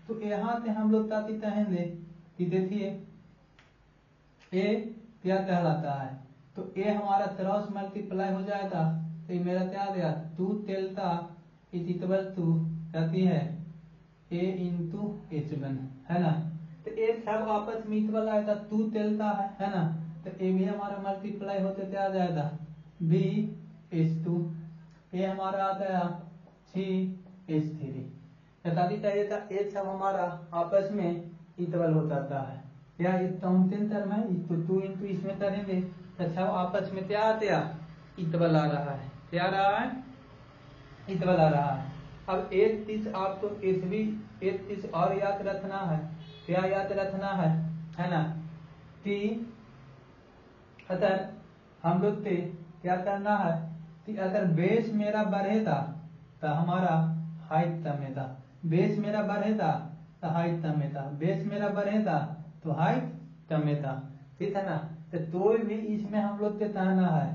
तो यहाँ से हम लोग क्या कहेंगे कि देखिए ए क्या कहलाता है, तो ए हमारा क्रॉस मल्टीप्लाई हो जाएगा। तो ये मेरा क्या आ गया? 2 डेल्टा इज इक्वल टू कहती है ए इंटू H1, है ना। तो ए सब आपस में इक्वल आएगा, 2 डेल्टा है ना। तो ए भी हमारा मल्टीप्लाई होते क्या आ जाएगा? B H2। ये हमारा आ गया CH3। चाहिए था ए सब हमारा आपस में इक्वल हो जाता है। या ये काउंटिंग टर्म है, इसको 2 इंटू इसमें करेंगे तो सब आपस में क्या आते इक्वल आ रहा है। क्या आ रहा है? इक्वल आ रहा है। अब एक चीज आपको एक चीज और याद रखना है। क्या याद रखना है ना, कि अगर हम लोग पे क्या करना है कि अगर बेस मेरा बढ़ेगा तो हमारा हाइट कमेगा। बेस मेरा बढ़ेगा तो हाइट कमेगा, बेस मेरा बढ़ेगा तो हाइट कमेगा। ठीक है ना। तो भी इसमें हम लोग के कहना है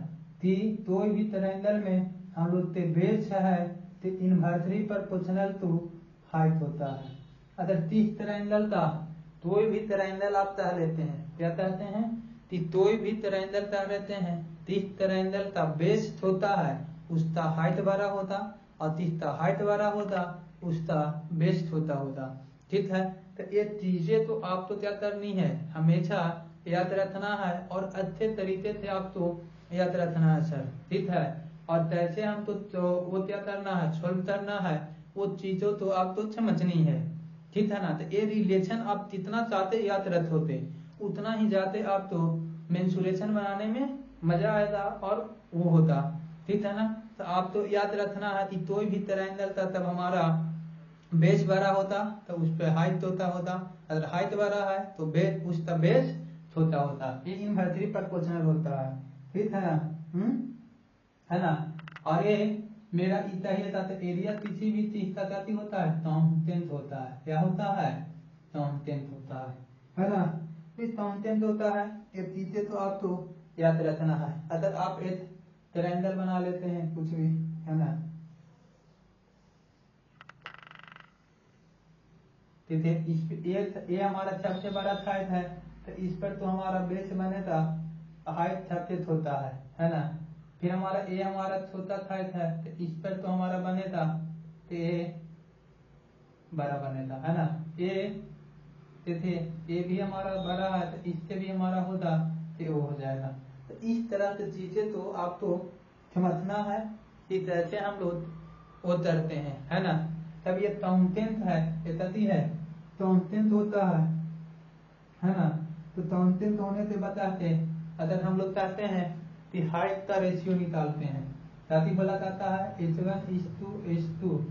कि कोई भी ट्रायंगल में हम लोग के बेस है तो इनवर्सली प्रोपोर्शनल टू हाइट होता है। अगर 30 ट्रायंगल का कोई भी ट्रायंगल आप कह लेते हैं, क्या कहते हैं कि कोई भी ट्रायंगल कह लेते हैं, 30 ट्रायंगल का बेस होता है उसका हाइट बड़ा होता, और 30 का हाइट बड़ा होता उसका बेस छोटा होता। ठीक है। तो ये चीजें तो आपको क्या करनी है, हमेशा याद रखना है और अच्छे तरीके से आपको याद रखना है सर। ठीक है। और कैसे हमको तो वो क्या करना है, सोल्व करना है, वो चीजों तो आपको समझनी है। ठीक है ना। तो ये रिलेशन आप जितना चाहते याद रखोगे उतना ही जाते आप तो मेंसुरेशन बनाने में मजा आएगा और वो होता। ठीक है ना। तो आप तो याद रखना है कि कोई भी ट्रायंगल था तब हमारा बेस बड़ा होता तो उस पर हाइट छोटा होता, अगर हाइट बड़ा है तो बेस उसका बेस छोटा होता। ये इनवर्सली प्रोपोर्शनल होता है। ठीक है ना। है ना। और ये मेरा इतना ही था। तो एरिया किसी भी चीज का क्या होता है, काउंटेंट होता है। क्या होता है? काउंटेंट होता है ना। काउंटेंट होता है। ये चीजें तो आपको याद रखना है। अगर आप एक ट्रायंगल बना लेते हैं कुछ भी, है ना, ये हमारा सबसे बड़ा साइज है तो इस पर तो हमारा बेस बनेगा, हाइट सबसे होता है ना। फिर हमारा ए हमारा छोटा साइज है तो इस पर तो हमारा बनेगा तो ए बड़ा बनेगा, है ना। ए भी हमारा बड़ा है तो इससे भी हमारा होता तो वो हो जाएगा। तो इस तरह की चीजें तो आपको समझना है कि कैसे हम लोग वो करते हैं, है ना। तब ये काउंटेंट है, ये कथी है, काउंटेंट होता है ना। तो काउंटेंट होने से बताते अगर हम लोग चाहते हैं कि हाइट का रेशियो निकालते हैं, साथी बोला जाता है H1:H2।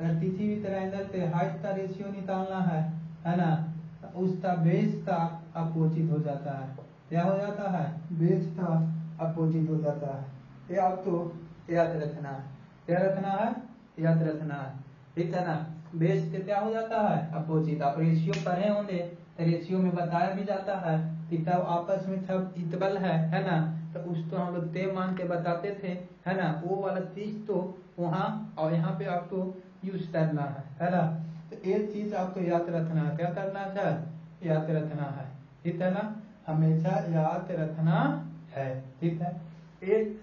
अगर किसी भी ट्रायंगल पे हाइट का रेशियो निकालना है ना, तो उसका बेस का अपोजिट हो जाता है। क्या हो जाता है? बेस का अपोजिट हो जाता है। ये आपको याद रखना है। क्या रखना है? याद रखना है। ठीक है ना। बेस के क्या हो जाता है? अपोजिट। आप रेशियो पढ़े होंगे, रेशियो में बताया भी जाता है कि तब आपस में सब इक्वल है ना। तो उसको हम लोग तय मान के बताते थे, है ना। वो वाला चीज तो वहाँ और यहाँ पे आपको यूज करना है ना। तो एक चीज आपको याद रखना है। क्या करना है सर? याद रखना है। ठीक है ना। हमेशा याद रखना है। ठीक है। एक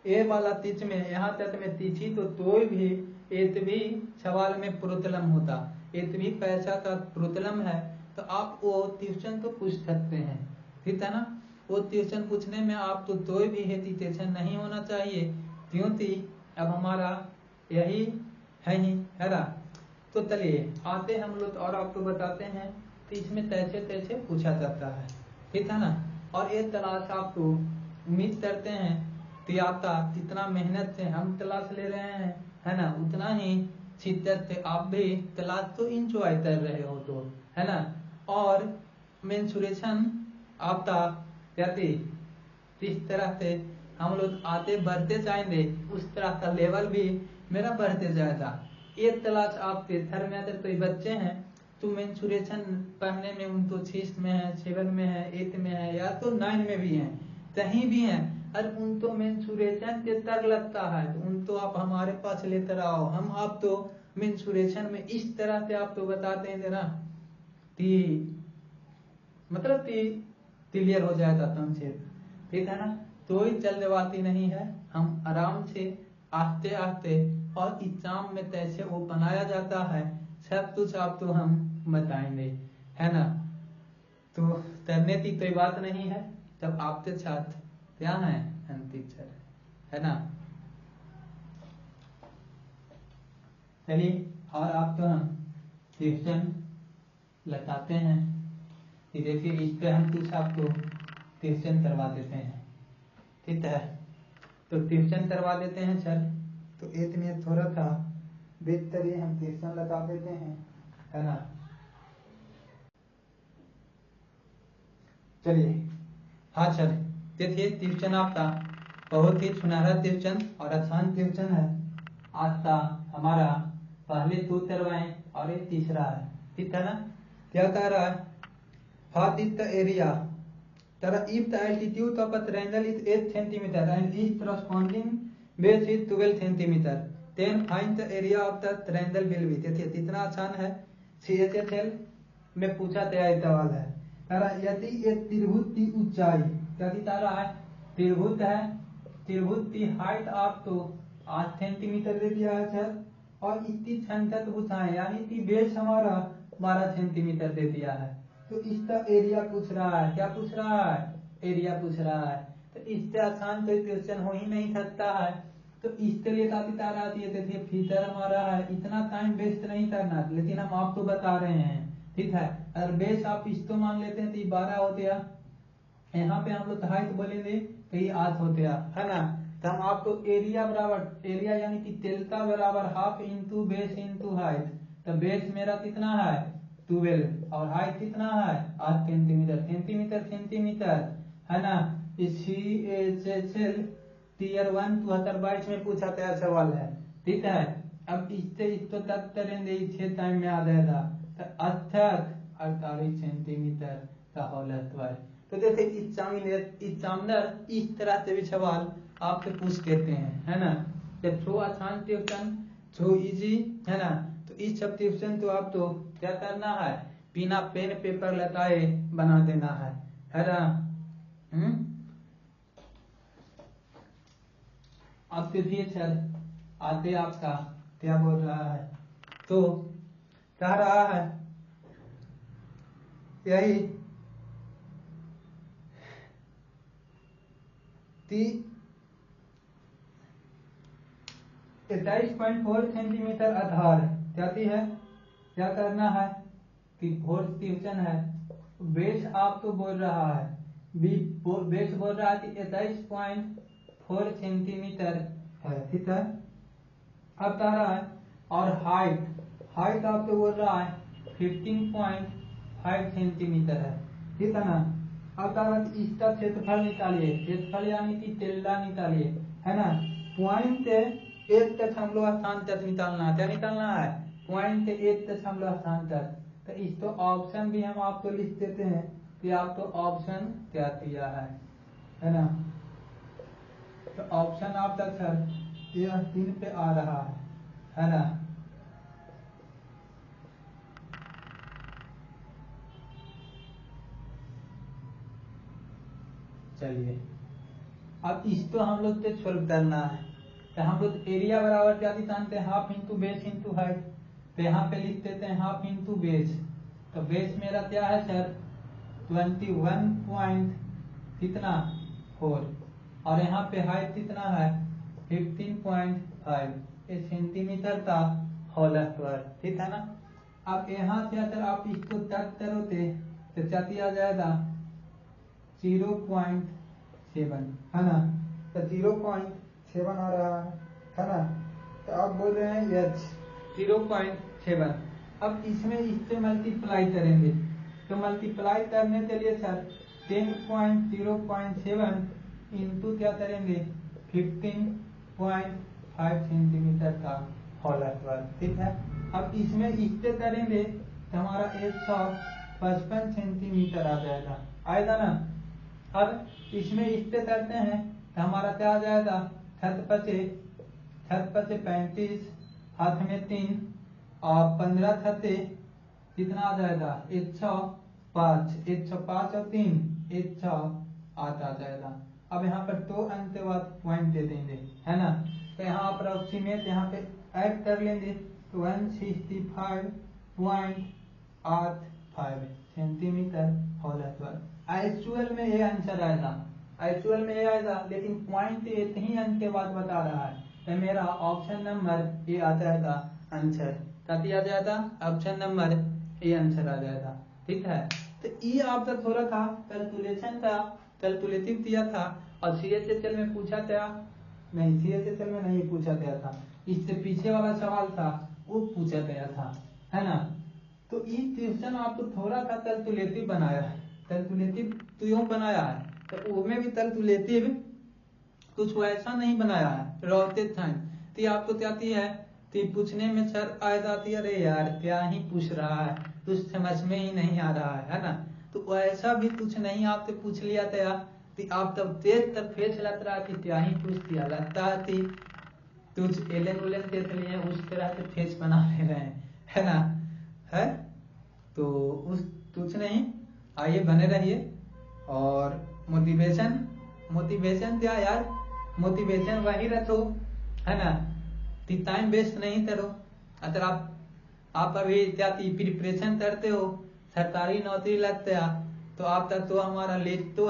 ए वाला तीच में यहाँ तक में तीछी तो कोई भी एक भी सवाल में प्रोतलम होता, एक भी पैसा का प्रोतलम है तो आप वो ट्यूशन तो पूछ सकते हैं। ठीक है ना। वो ट्यूशन पूछने में आप तो कोई भी हेजिटेशन नहीं होना चाहिए, क्योंकि अब हमारा यही है ही, है ना। तो चलिए आते हम लोग और आपको बताते हैं कि इसमें तैसे तैसे पूछा जाता है। ठीक है ना। और एक तलाश आपको उम्मीद करते हैं कि आपका जितना मेहनत से हम तलाश ले रहे हैं, है ना, उतना ही शिद्दत से आप भी तलाश तो इंजॉय कर रहे हो तो, है ना। और मेंसुरेशन आपका कहते तो इस तरह से हम लोग आते बढ़ते जाएंगे, उस तरह का लेवल भी मेरा बढ़ते जाएगा। 8 क्लास आप थर्ड कोई बच्चे हैं तो मेंसुरेशन पढ़ने में उनको 6 में है, 7 में है, 8 में है या तो 9 में भी है, कहीं भी है, और उनको मेंसुरेशन के तर लगता है तो उनको आप हमारे पास लेकर आओ, हम आप तो मेंसुरेशन में इस तरह से आप तो बताते हैं ना मतलब क्लियर हो जाएगा संक्षेप, ठीक है ना। कोई जल्दबाजी नहीं है, हम आराम से आस्ते आस्ते और एग्जाम में कैसे वो बनाया जाता है सब कुछ आप तो हम बताएंगे, है ना। तो करने की कोई बात नहीं है, जब आपके साथ क्या है टीचर, है ना। चलिए और आप तो हम ट्यूशन लगाते हैं, देखिए इस पे हम कुछ आपको ट्यूशन करवा देते हैं, ठीक है। तो ट्यूशन करवा देते हैं सर, तो एक में थोड़ा सा बेहतरीन हम ट्यूशन लगा देते हैं, है ना। चलिए हाँ सर, देखिए ट्यूशन आपका बहुत ही सुनहरा ट्यूशन और आसान ट्यूशन है। आज का हमारा पहले 2 करवाएं और एक तीसरा है, ठीक है ना। क्या कह रहा है, what is the area if the altitude of a triangle is 8 centimeter and its corresponding base is 12 centimeter then find the area of the triangle will be। देखिए इतना आसान है, CHSL में पूछा गया सवाल है। यदि एक त्रिभुज की ऊंचाई क्या दिखा रहा है, त्रिभुज है, त्रिभुज की हाइट आपको 8 सेंटीमीटर दे दिया है सर, और इसकी संख्या भुजाएं यानी कि बेस हमारा 12 सेंटीमीटर दे दिया है, तो इसका एरिया पूछ रहा है। क्या पूछ रहा है, एरिया पूछ रहा है। तो इससे आसान कोई क्वेश्चन हो ही नहीं सकता है। तो इसके लिए काफी तार आती है, देखिए फीचर हमारा है, इतना टाइम वेस्ट नहीं करना, लेकिन हम आपको बता रहे हैं, ठीक है। अगर बेस आप इसको मान लेते हैं तो ये 12 हो गया, यहाँ पे हम लोग हाइट बोलेंगे तो ये 8 हो गया, है ना। तो हम आपको एरिया बराबर, एरिया यानी कि डेल्टा बराबर half into base into height, तो बेस मेरा कितना है 12 और हाइट कितना है 8 सेंटीमीटर, सेंटीमीटर सेंटीमीटर, है ना। इसी टीयर 1 2022 में पूछा गया सवाल है, ठीक है। अब इससे इसको तक करेंगे, 6 टाइम में आ जाएगा, तो 48 सेंटीमीटर का होल स्क्वायर। तो देखिए एग्जामिनर इस तरह से भी सवाल आपसे पूछ देते हैं, है ना। जब थ्रो आसान ट्यूशन थ्रो इजी, है ना। तो इस सब ट्यूशन तो आप तो क्या करना है, बिना पेन पेपर लगाए बना देना है ना। अब देखिए सर आते आपका क्या बोल रहा है, तो कह रहा है यही 27.4 सेंटीमीटर आधार जाती है। क्या करना है कि फोर्स ट्यूशन है, बेस आपको बोल रहा है, बेस बोल रहा है कि 27.4 सेंटीमीटर है, ठीक है। अब कह रहा है और हाइट आपको बोल रहा है 15.5 सेंटीमीटर है, ठीक है ना। अब कह रहा है इसका क्षेत्रफल निकालिए, क्षेत्रफल यानी कि टेल्डा निकालिए, है ना। पॉइंट 1.8 तक निकालना है, क्या निकालना है, पॉइंट 1.8 तक। तो इसको ऑप्शन भी हम आपको लिख देते हैं कि आपको ऑप्शन क्या दिया है ना। तो ऑप्शन आप तक सर यह 3 पे आ रहा है ना। चलिए अब इसको हम लोग को सोल्व करना है, तो हम लोग एरिया बराबर क्या जानते हैं, half into base into height. तो यहाँ पे लिख देते हैं हाफ इंटू बेस, तो बेस मेरा क्या है सर 21 पॉइंट कितना 4, और यहाँ पे हाइट कितना है 15.5, ये सेंटीमीटर का होल स्क्वायर, ठीक है ना। अब यहाँ से अगर आप इसको टच करोगे तो क्या दिया जाएगा 0.7, है ना। तो 0.7 आ रहा है ना। तो आप बोल रहे हैं h 0.7। अब इसमें इससे मल्टीप्लाई करेंगे, तो मल्टीप्लाई करने के लिए सर 10.0.7 इंटू क्या करेंगे 15.5 सेंटीमीटर का होल वर्ग, ठीक है। अब इसमें इससे करेंगे तो हमारा 155 सेंटीमीटर आ जाएगा, आएगा ना। अब इसमें इससे करते हैं तो हमारा क्या आ जाएगा, छत पचे 35, हाथ में 3 और 15 छते कितना आ जाएगा 105 और 3 108 आ जाएगा। अब यहाँ पर 2 अंक के बाद पॉइंट दे देंगे, है ना। तो यहाँ अप्रोक्सीमेट यहाँ पे ऐड कर लेंगे तो 165.85 सेंटीमीटर होल स्क्वायर। एक्चुअल में ये आंसर आएगा, एक्चुअल में ये आएगा, लेकिन पॉइंट इतनी अंक के बाद बता रहा है तो मेरा ऑप्शन नंबर ए आ जाएगा आंसर। ताकि आ जाएगा ऑप्शन नंबर ए आंसर आ जाएगा, ठीक है। तो ये आपका थोड़ा था कैलकुलेशन था, कैलकुलेटिव दिया था और CHSL में पूछा था, नहीं CHSL में नहीं पूछा गया था, इससे पीछे वाला सवाल था वो पूछा गया था, है ना। तो ये क्वेश्चन आपको थोड़ा सा कैलकुलेटिव बनाया है, कैलकुलेटिव तो यूं बनाया है तो उसमें भी कैलकुलेटिव कुछ वैसा नहीं बनाया है रॉकेट साइंस। तो आपको क्या है तो पूछने में सर आ जाती है, अरे यार क्या ही पूछ रहा है, कुछ समझ में ही नहीं आ रहा है ना। तो वैसा भी कुछ नहीं आपसे पूछ लिया था तो आप तब तेज तब फेस लग रहा कि क्या ही पूछ दिया, लगता है कि कुछ एलन उलन देख लिए उस तरह से फेस बना ले रहे हैं, है ना। है तो उस कुछ नहीं, आइए बने रहिए। और मोटिवेशन क्या यार, मोटिवेशन वही रखो, है ना। टाइम वेस्ट नहीं करो। अगर आप अभी क्या प्रिपरेशन करते हो, सरकारी नौकरी लगते हैं तो आप तक तो हमारा लेट तो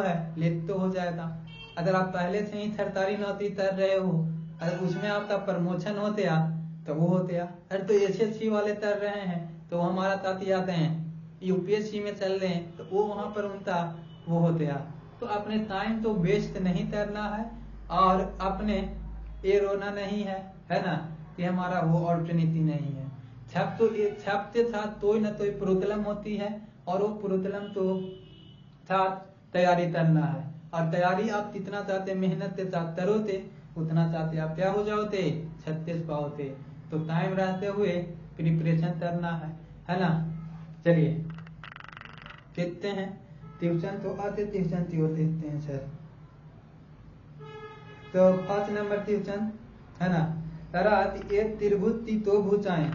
हो जाएगा। अगर आप पहले से ही सरकारी नौकरी कर रहे हो, अगर उसमें आपका प्रमोशन होते तो वो होते। अरे तो SSC वाले कर रहे हैं तो हमारा साथी आते हैं, UPSC में चल रहे हैं तो वो वहां पर उनका वो होते। तो अपने टाइम तो वेस्ट नहीं करना है और अपने ये रोना नहीं है ना, कि हमारा वो ऑल्टरनेटिव नहीं है। छपते साथ तो न तो प्रॉब्लम होती है और वो प्रॉब्लम तो साथ तैयारी करना है। और तैयारी आप कितना चाहते मेहनत के साथ करोते उतना चाहते आप क्या हो जाओते, सक्सेस पाओते। तो टाइम रहते हुए प्रिपरेशन करना है ना। चलिए देखते हैं ट्यूशन तो आते, ट्यूशन देखते हैं सर। तो 5 नंबर ट्यूशन है ना। एक त्रिभुज की 2 भुजाएं,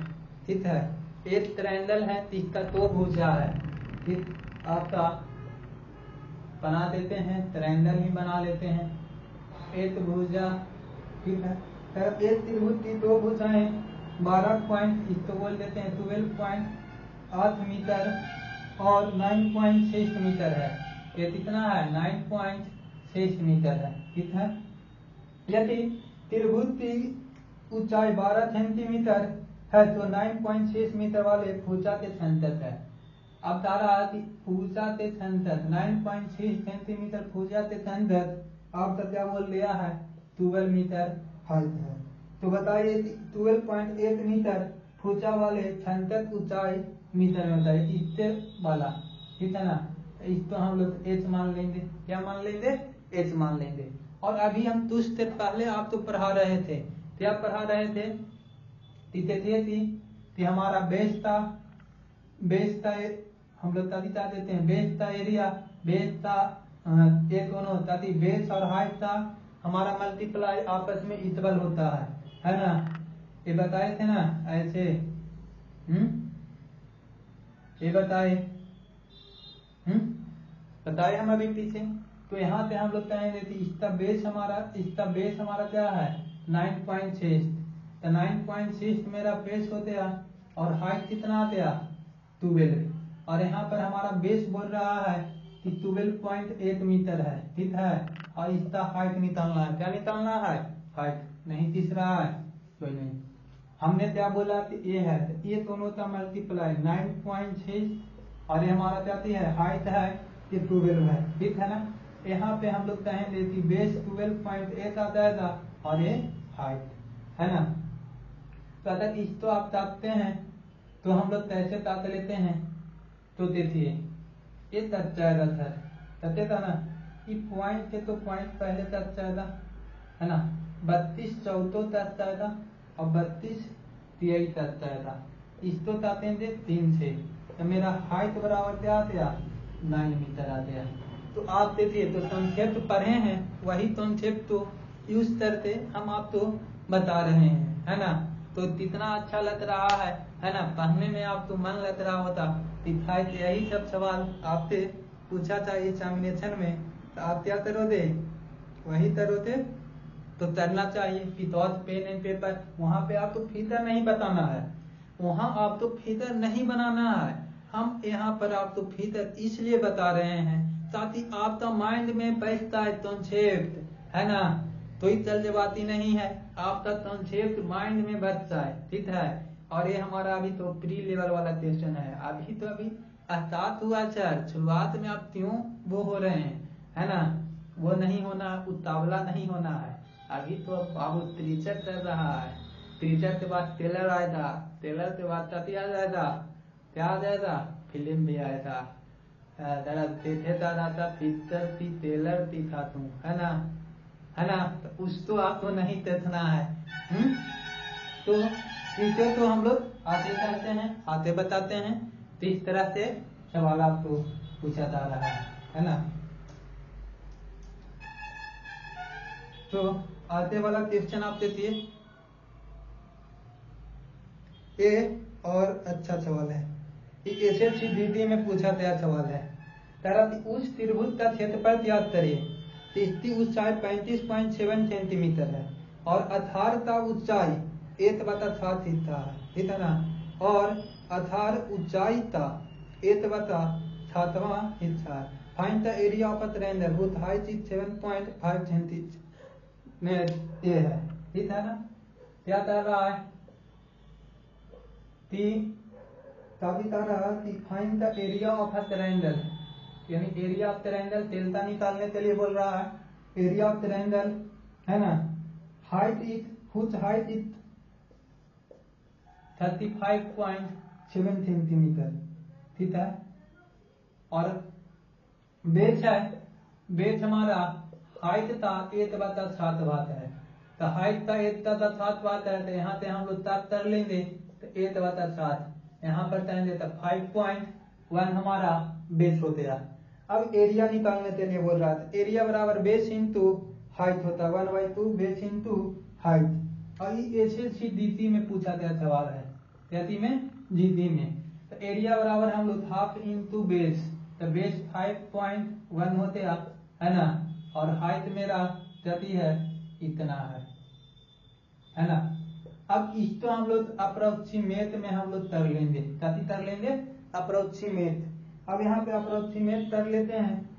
ठीक है। एक ट्रायंगल है जिसका 2 भुजा है, ठीक। आपका बना देते हैं, ट्रायंगल ही बना लेते हैं, एक भुजा, ठीक है। एक त्रिभुज की 2 भुजाएं 12 पॉइंट इसको बोल देते हैं 12.8 मीटर और 9.6 मीटर है। ये कितना है 9.6 मीटर है, ठीक है। यदि त्रिभुज की ऊंचाई 12 सेंटीमीटर है तो 9.6 मीटर वाले भुजा के संतत है। अब तारा भुजा के संतत 9.6 सेंटीमीटर भुजा के संतत आपका क्या बोल दिया है 12 मीटर हाइट है। तो बताइए 12.8 मीटर भुजा वाले संतत ऊंचाई मीटर में बताइए इससे वाला, ठीक है ना। इसको हम लोग h मान लेंगे, क्या मान लेंगे h मान लेंगे। और अभी हम तुझ से पहले आप तो पढ़ा रहे थे, क्या पढ़ा रहे थे कि हमारा बेस था हम लोग तभी चाह देते हैं बेस था एरिया, बेस था एक दोनों ताकि बेस और हाइट था हमारा मल्टीप्लाई आपस में इक्वल होता है ना। ये बताए थे ना ऐसे, ये बताए हम अभी पीछे। तो यहाँ पे हम लोग कहेंगे कि इसका बेस हमारा क्या है 9.6, तो 9.6 मेरा बेस होते हैं और हाइट कितना आते हैं 12। और यहाँ पर हमारा बेस बोल रहा है कि 12.8 मीटर है, ठीक है। और इसका हाइट निकालना है, क्या निकालना है हाइट, नहीं दिख रहा है कोई नहीं। हमने क्या बोला कि ये है, ये दोनों का मल्टीप्लाई 9.6 और ये हमारा क्या है हाइट है ये 12 है, ठीक है ना। यहाँ पे हम लोग कहेंगे कि बेस 12.8 आ जाएगा और ये हाइट है ना। तो अगर इसको आप ताकते हैं तो हम लोग कैसे ताक लेते हैं, तो देखिए ये तक जाएगा सर तकेगा ना, ये पॉइंट थे तो पॉइंट पहले तक चाहता है ना, 32 चौथों तक चाहता और 32 तिहाई तक चाहता, इस तो चाहते थे 3 से, तो मेरा हाइट बराबर क्या आते 9 मीटर आते। तो आप देखिए तो कॉन्सेप्ट पढ़े हैं, वही कॉन्सेप्ट तो यूज करते हम आप तो बता रहे हैं, है ना। तो कितना अच्छा लग रहा है ना, पढ़ने में आप तो मन लग रहा होता। दिखाई यही सब सवाल आपसे पूछा था एग्जामिनेशन में, तो आप क्या करोगे, वही करोगे तो करना चाहिए विदाउट पेन एंड पेपर। वहां पे आपको फिगर नहीं बताना है, वहां आपको फिगर नहीं बनाना है, हम यहाँ पर आपको फिगर इसलिए बता रहे हैं ताकि आपका माइंड में बैठता है कॉन्सेप्ट, है ना। कोई जल्दबाजी नहीं है, आपका कॉन्सेप्ट माइंड में बैठता है, ठीक है। और ये हमारा अभी तो प्री लेवल वाला क्वेश्चन है, अभी तो अभी स्टार्ट हुआ सर, शुरुआत में आप क्यों वो हो रहे हैं, है ना। वो नहीं होना, उतावला नहीं होना है। अभी तो अब बाबू टीचर कर रहा है, टीचर के बाद टेलर आएगा, टेलर के बाद कथी आ जाएगा, क्या आ जाएगा, फिल्म भी आएगा। जरा देखे दादा पिक्चर थी टेलर थी था तू, है ना, है ना। तो उस तो आपको नहीं देखना है। तो इसे तो हम लोग आते करते हैं, आते बताते हैं, तो इस तरह से सवाल आपको पूछा जा रहा है ना। तो आते वाला क्वेश्चन आप देखिए, ये और अच्छा सवाल है, ये एसएससी जीडी में पूछा गया सवाल है। तरफ उस त्रिभुज का क्षेत्रफल ज्ञात करिए, इसकी ऊंचाई 35.7 सेंटीमीटर है और आधार का ऊंचाई 1/7 हिस्सा है, ठीक है ना। और आधार ऊंचाई का 1/7वां हिस्सा है। Find the area of a triangle whose height is 7.5 centimetre, ये है, ठीक है ना। क्या कर रहा है find the area of a triangle, यानी एरिया ऑफ ट्रायंगल डेल्टा निकालने के लिए बोल रहा है। एरिया ऑफ ट्रायंगल, है ना, height is whose height is 35.7 centimetre, ठीक है। और बेस है, बेस हमारा हाइट का 1/7 बात है, तो हाइट का 1/7 बात है, तो यहाँ से हम लोग तब कर लेंगे, तो 1/7 यहाँ पर करेंगे तो 5.1 हमारा बेस हो गया। अब एरिया निकालने के लिए बोल रहा था, एरिया बराबर बेस इंटू हाइट होता है, 1/2 बेस इंटू हाइट। और ये एसएससी जीडी में पूछा गया सवाल है, कैसी में, जीडी में। तो एरिया बराबर हम लोग हाफ इंटू बेस, तो बेस 5.1 होते है ना, और हाइट मेरा गति है इतना है ना। अब इसको हम लोग अप्रोक्सीमेट में हम लोग कर लेंगे, कथी कर लेंगे, अप्रोक्सीमेट। अब यहाँ पे अप्रोक्सीमेट कर लेते हैं,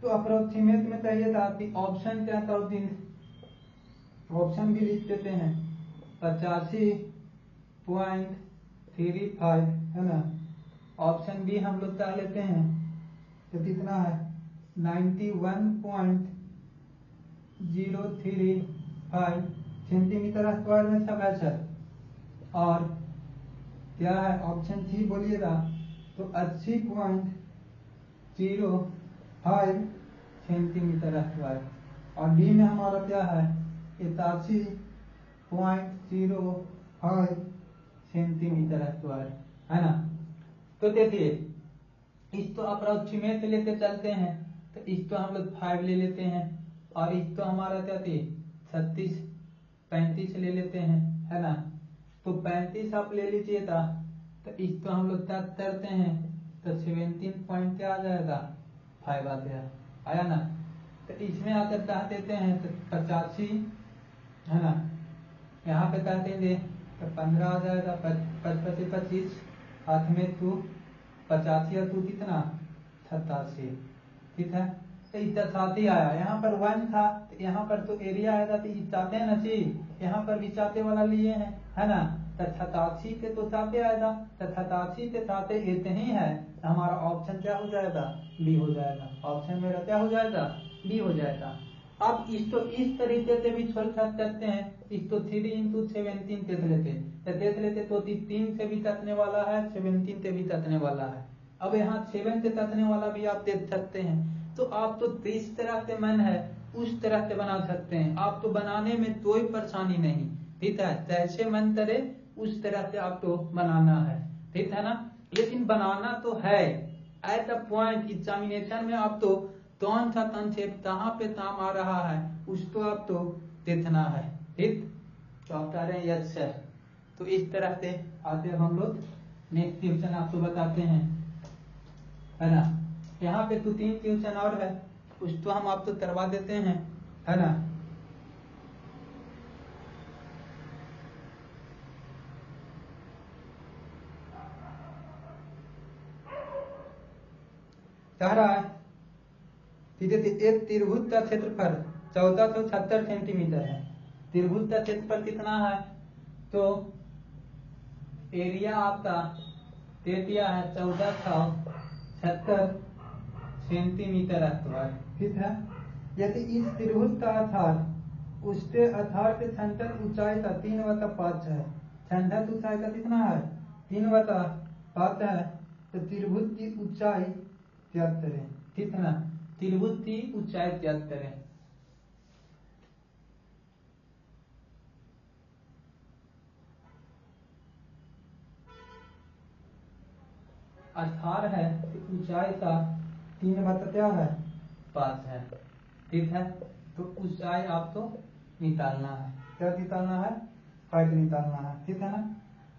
तो अप्रोक्सीमेट में चाहिए था कि ऑप्शन क्या था, ऑप्शन भी लिख देते हैं, 85.35 है ना। ऑप्शन बी हम लोग कर लेते हैं, तो कितना है 91.035 सेंटीमीटर स्क्वायर में सब है सर। और क्या है ऑप्शन सी बोलिएगा, तो 80.05 सेंटीमीटर स्क्वायर। और डी में हमारा क्या है 81.05 सेंटीमीटर स्क्वायर, है ना। तो देखिए इसको अप्रोक्सीमेट लेते चलते हैं, तो इसको हम लोग 5 ले लेते हैं, और इसको हमारा क्या थी 35 ले लेते हैं, है ना। तो 35 आप ले लीजिएगा, तो इसको हम लोग क्या करते हैं, तो 17 पॉइंट क्या आ जाएगा 5 आ गया, आया ना। तो इसमें आकर कह देते हैं तो 85, है ना, यहाँ पे कह देंगे तो 15 आ जाएगा, 25 हाथ में 2 85 और 2 कितना 87, ठीक है। तो इतना साथ ही आया, यहाँ पर 1 था, तो यहाँ पर तो एरिया आएगा, तो चाहते हैं ना चीज, यहाँ पर भी चाहते वाला लिए हैं, है ना। तो 87 के तो चाहते आएगा, तो 87 के चाहते इतने ही है, तो हमारा ऑप्शन क्या हो जाएगा, बी हो जाएगा। ऑप्शन मेरा क्या हो जाएगा, बी हो जाएगा। अब इसको इस तरीके से भी सोल्व करते हैं, इसको 3 इंटू 17 देख लेते तो 3 से भी कटने वाला है, 17 से भी कटने वाला है। अब यहाँ 7 से कटने वाला भी आप देख सकते हैं, तो आप तो जिस तरह से मन है उस तरह से बना सकते हैं। आप तो बनाने में कोई परेशानी नहीं, ठीक है। जैसे मन करे उस तरह से आपको बनाना है, ठीक है ना। लेकिन बनाना तो है एट अ पॉइंट एग्जामिनेशन में आप तो कौन सा कंसेप्ट कहाँ पे काम आ रहा है उसको आप तो देखना है, ठीक। तो आप कह रहे हैं यस सर। तो इस तरह से आते हैं हम लोग नेक्स्ट क्वेश्चन आपको बताते हैं, है ना। यहाँ पे तो 3 क्वेश्चन और है, उसको हम आपको करवा देते हैं, है ना। कह रहा है एक त्रिभुज का क्षेत्रफल 1470 सेंटीमीटर है। त्रिभुज का क्षेत्रफल कितना है, तो एरिया आपका दे दिया है 1470 सेंटीमीटर स्क्वायर, ठीक है। यदि इस त्रिभुज का आधार उसके आधार के छंदक ऊंचाई का 3/5 है, छंदक ऊंचाई का कितना है 3/5 है, तो त्रिभुज की ऊंचाई ज्ञात करें, ठीक है ना। त्रिभुज की ऊंचाई ज्ञात करें। आधार है ऊंचाई का 3/5 है, ठीक है। तो ऊंचाई आपको निकालना है, क्या निकालना है, हाइट निकालना है, ठीक है ना।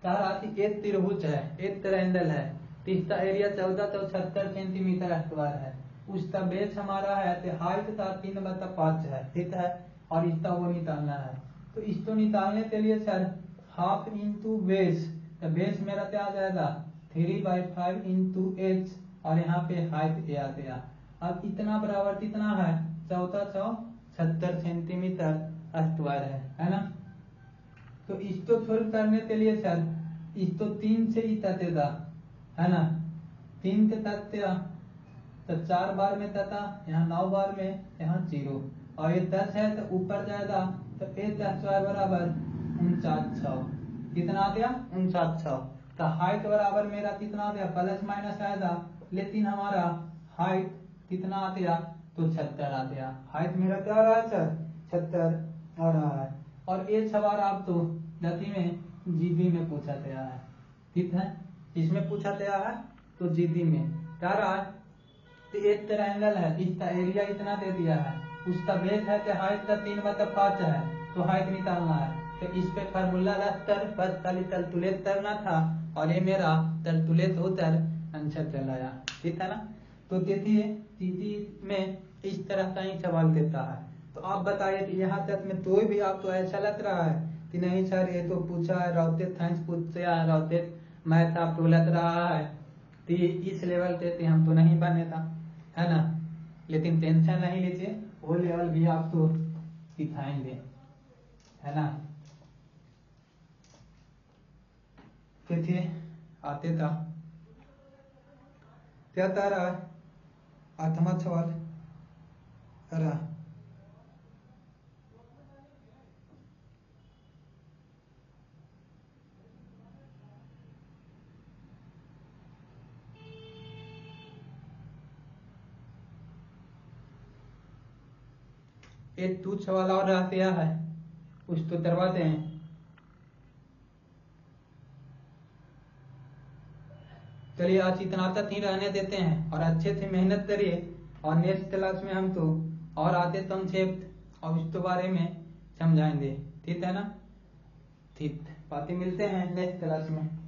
कह रहा कि एक त्रिभुज है, एक ट्रायंगल है, तो इसका एरिया 1470 सेंटीमीटर स्क्वायर है। उसका बेस हमारा है तो हाइट का 3/5 है, ठीक है। और इसका वो निकालना है, तो इसको निकालने के लिए सर हाफ इंटू बेस, तो बेस मेरा क्या आ जाएगा 3/5 इंटू एच, और यहाँ पे हाइट आ गया। अब इतना बराबर कितना है 1470 सेंटीमीटर स्क्वायर है ना। तो इसको सोल्व करने के लिए सर इसको 3 से ही ततेगा, है ना। 3 के तत्या तो 4 बार में तथा, यहाँ 9 बार में, यहाँ 0, और ये 10 है तो ऊपर जाएगा, तो 1/10 बराबर 49,600, कितना आ गया 49,600। तो हाइट बराबर मेरा कितना आ गया, प्लस माइनस आएगा, लेकिन हमारा हाइट कितना आ गया, तो 76 आ गया। हाइट मेरा क्या आ रहा है सर 76 आ रहा है। और ये सवाल आप तो गति में जीबी में पूछा गया है, ठीक है। इसमें पूछा गया है तो जीबी में क्या रहा है, तो एक ट्रायंगल है, इसका एरिया इतना दे दिया है, उसका बेस है कि हाइट का 3/5 है, तो हाइट निकालना है। तो इस पे फार्मूला रखकर बस खाली कैलकुलेट करना था, और ये मेरा कैलकुलेट होकर आंसर चला आया, ठीक है ना। तो देखिए जीडी में इस तरह का ही सवाल देता है। तो आप बताइए कि यहाँ तक में कोई भी आपको ऐसा लग रहा है कि नहीं सर ये तो पूछा है राउटेड साइंस पूछा है, राउटेड मैथ आपको लग रहा है तो इस लेवल पे हम तो नहीं बनेगा, है ना। लेकिन टेंशन नहीं लीजिए, वो लेवल भी आपको दिखाएंगे, है ना। देखिए आते था क्या था रहा है 8वां सवाल रहा, एक 2 सवाल और रहते है, उसको करवाते हैं। चलिए आज इतना तक ही रहने देते हैं, और अच्छे से मेहनत करिए, और नेक्स्ट क्लास में हम तो और आते कंसेप्ट और इसके बारे में समझाएंगे, ठीक है ना। ठीक, बाकी मिलते हैं नेक्स्ट क्लास में।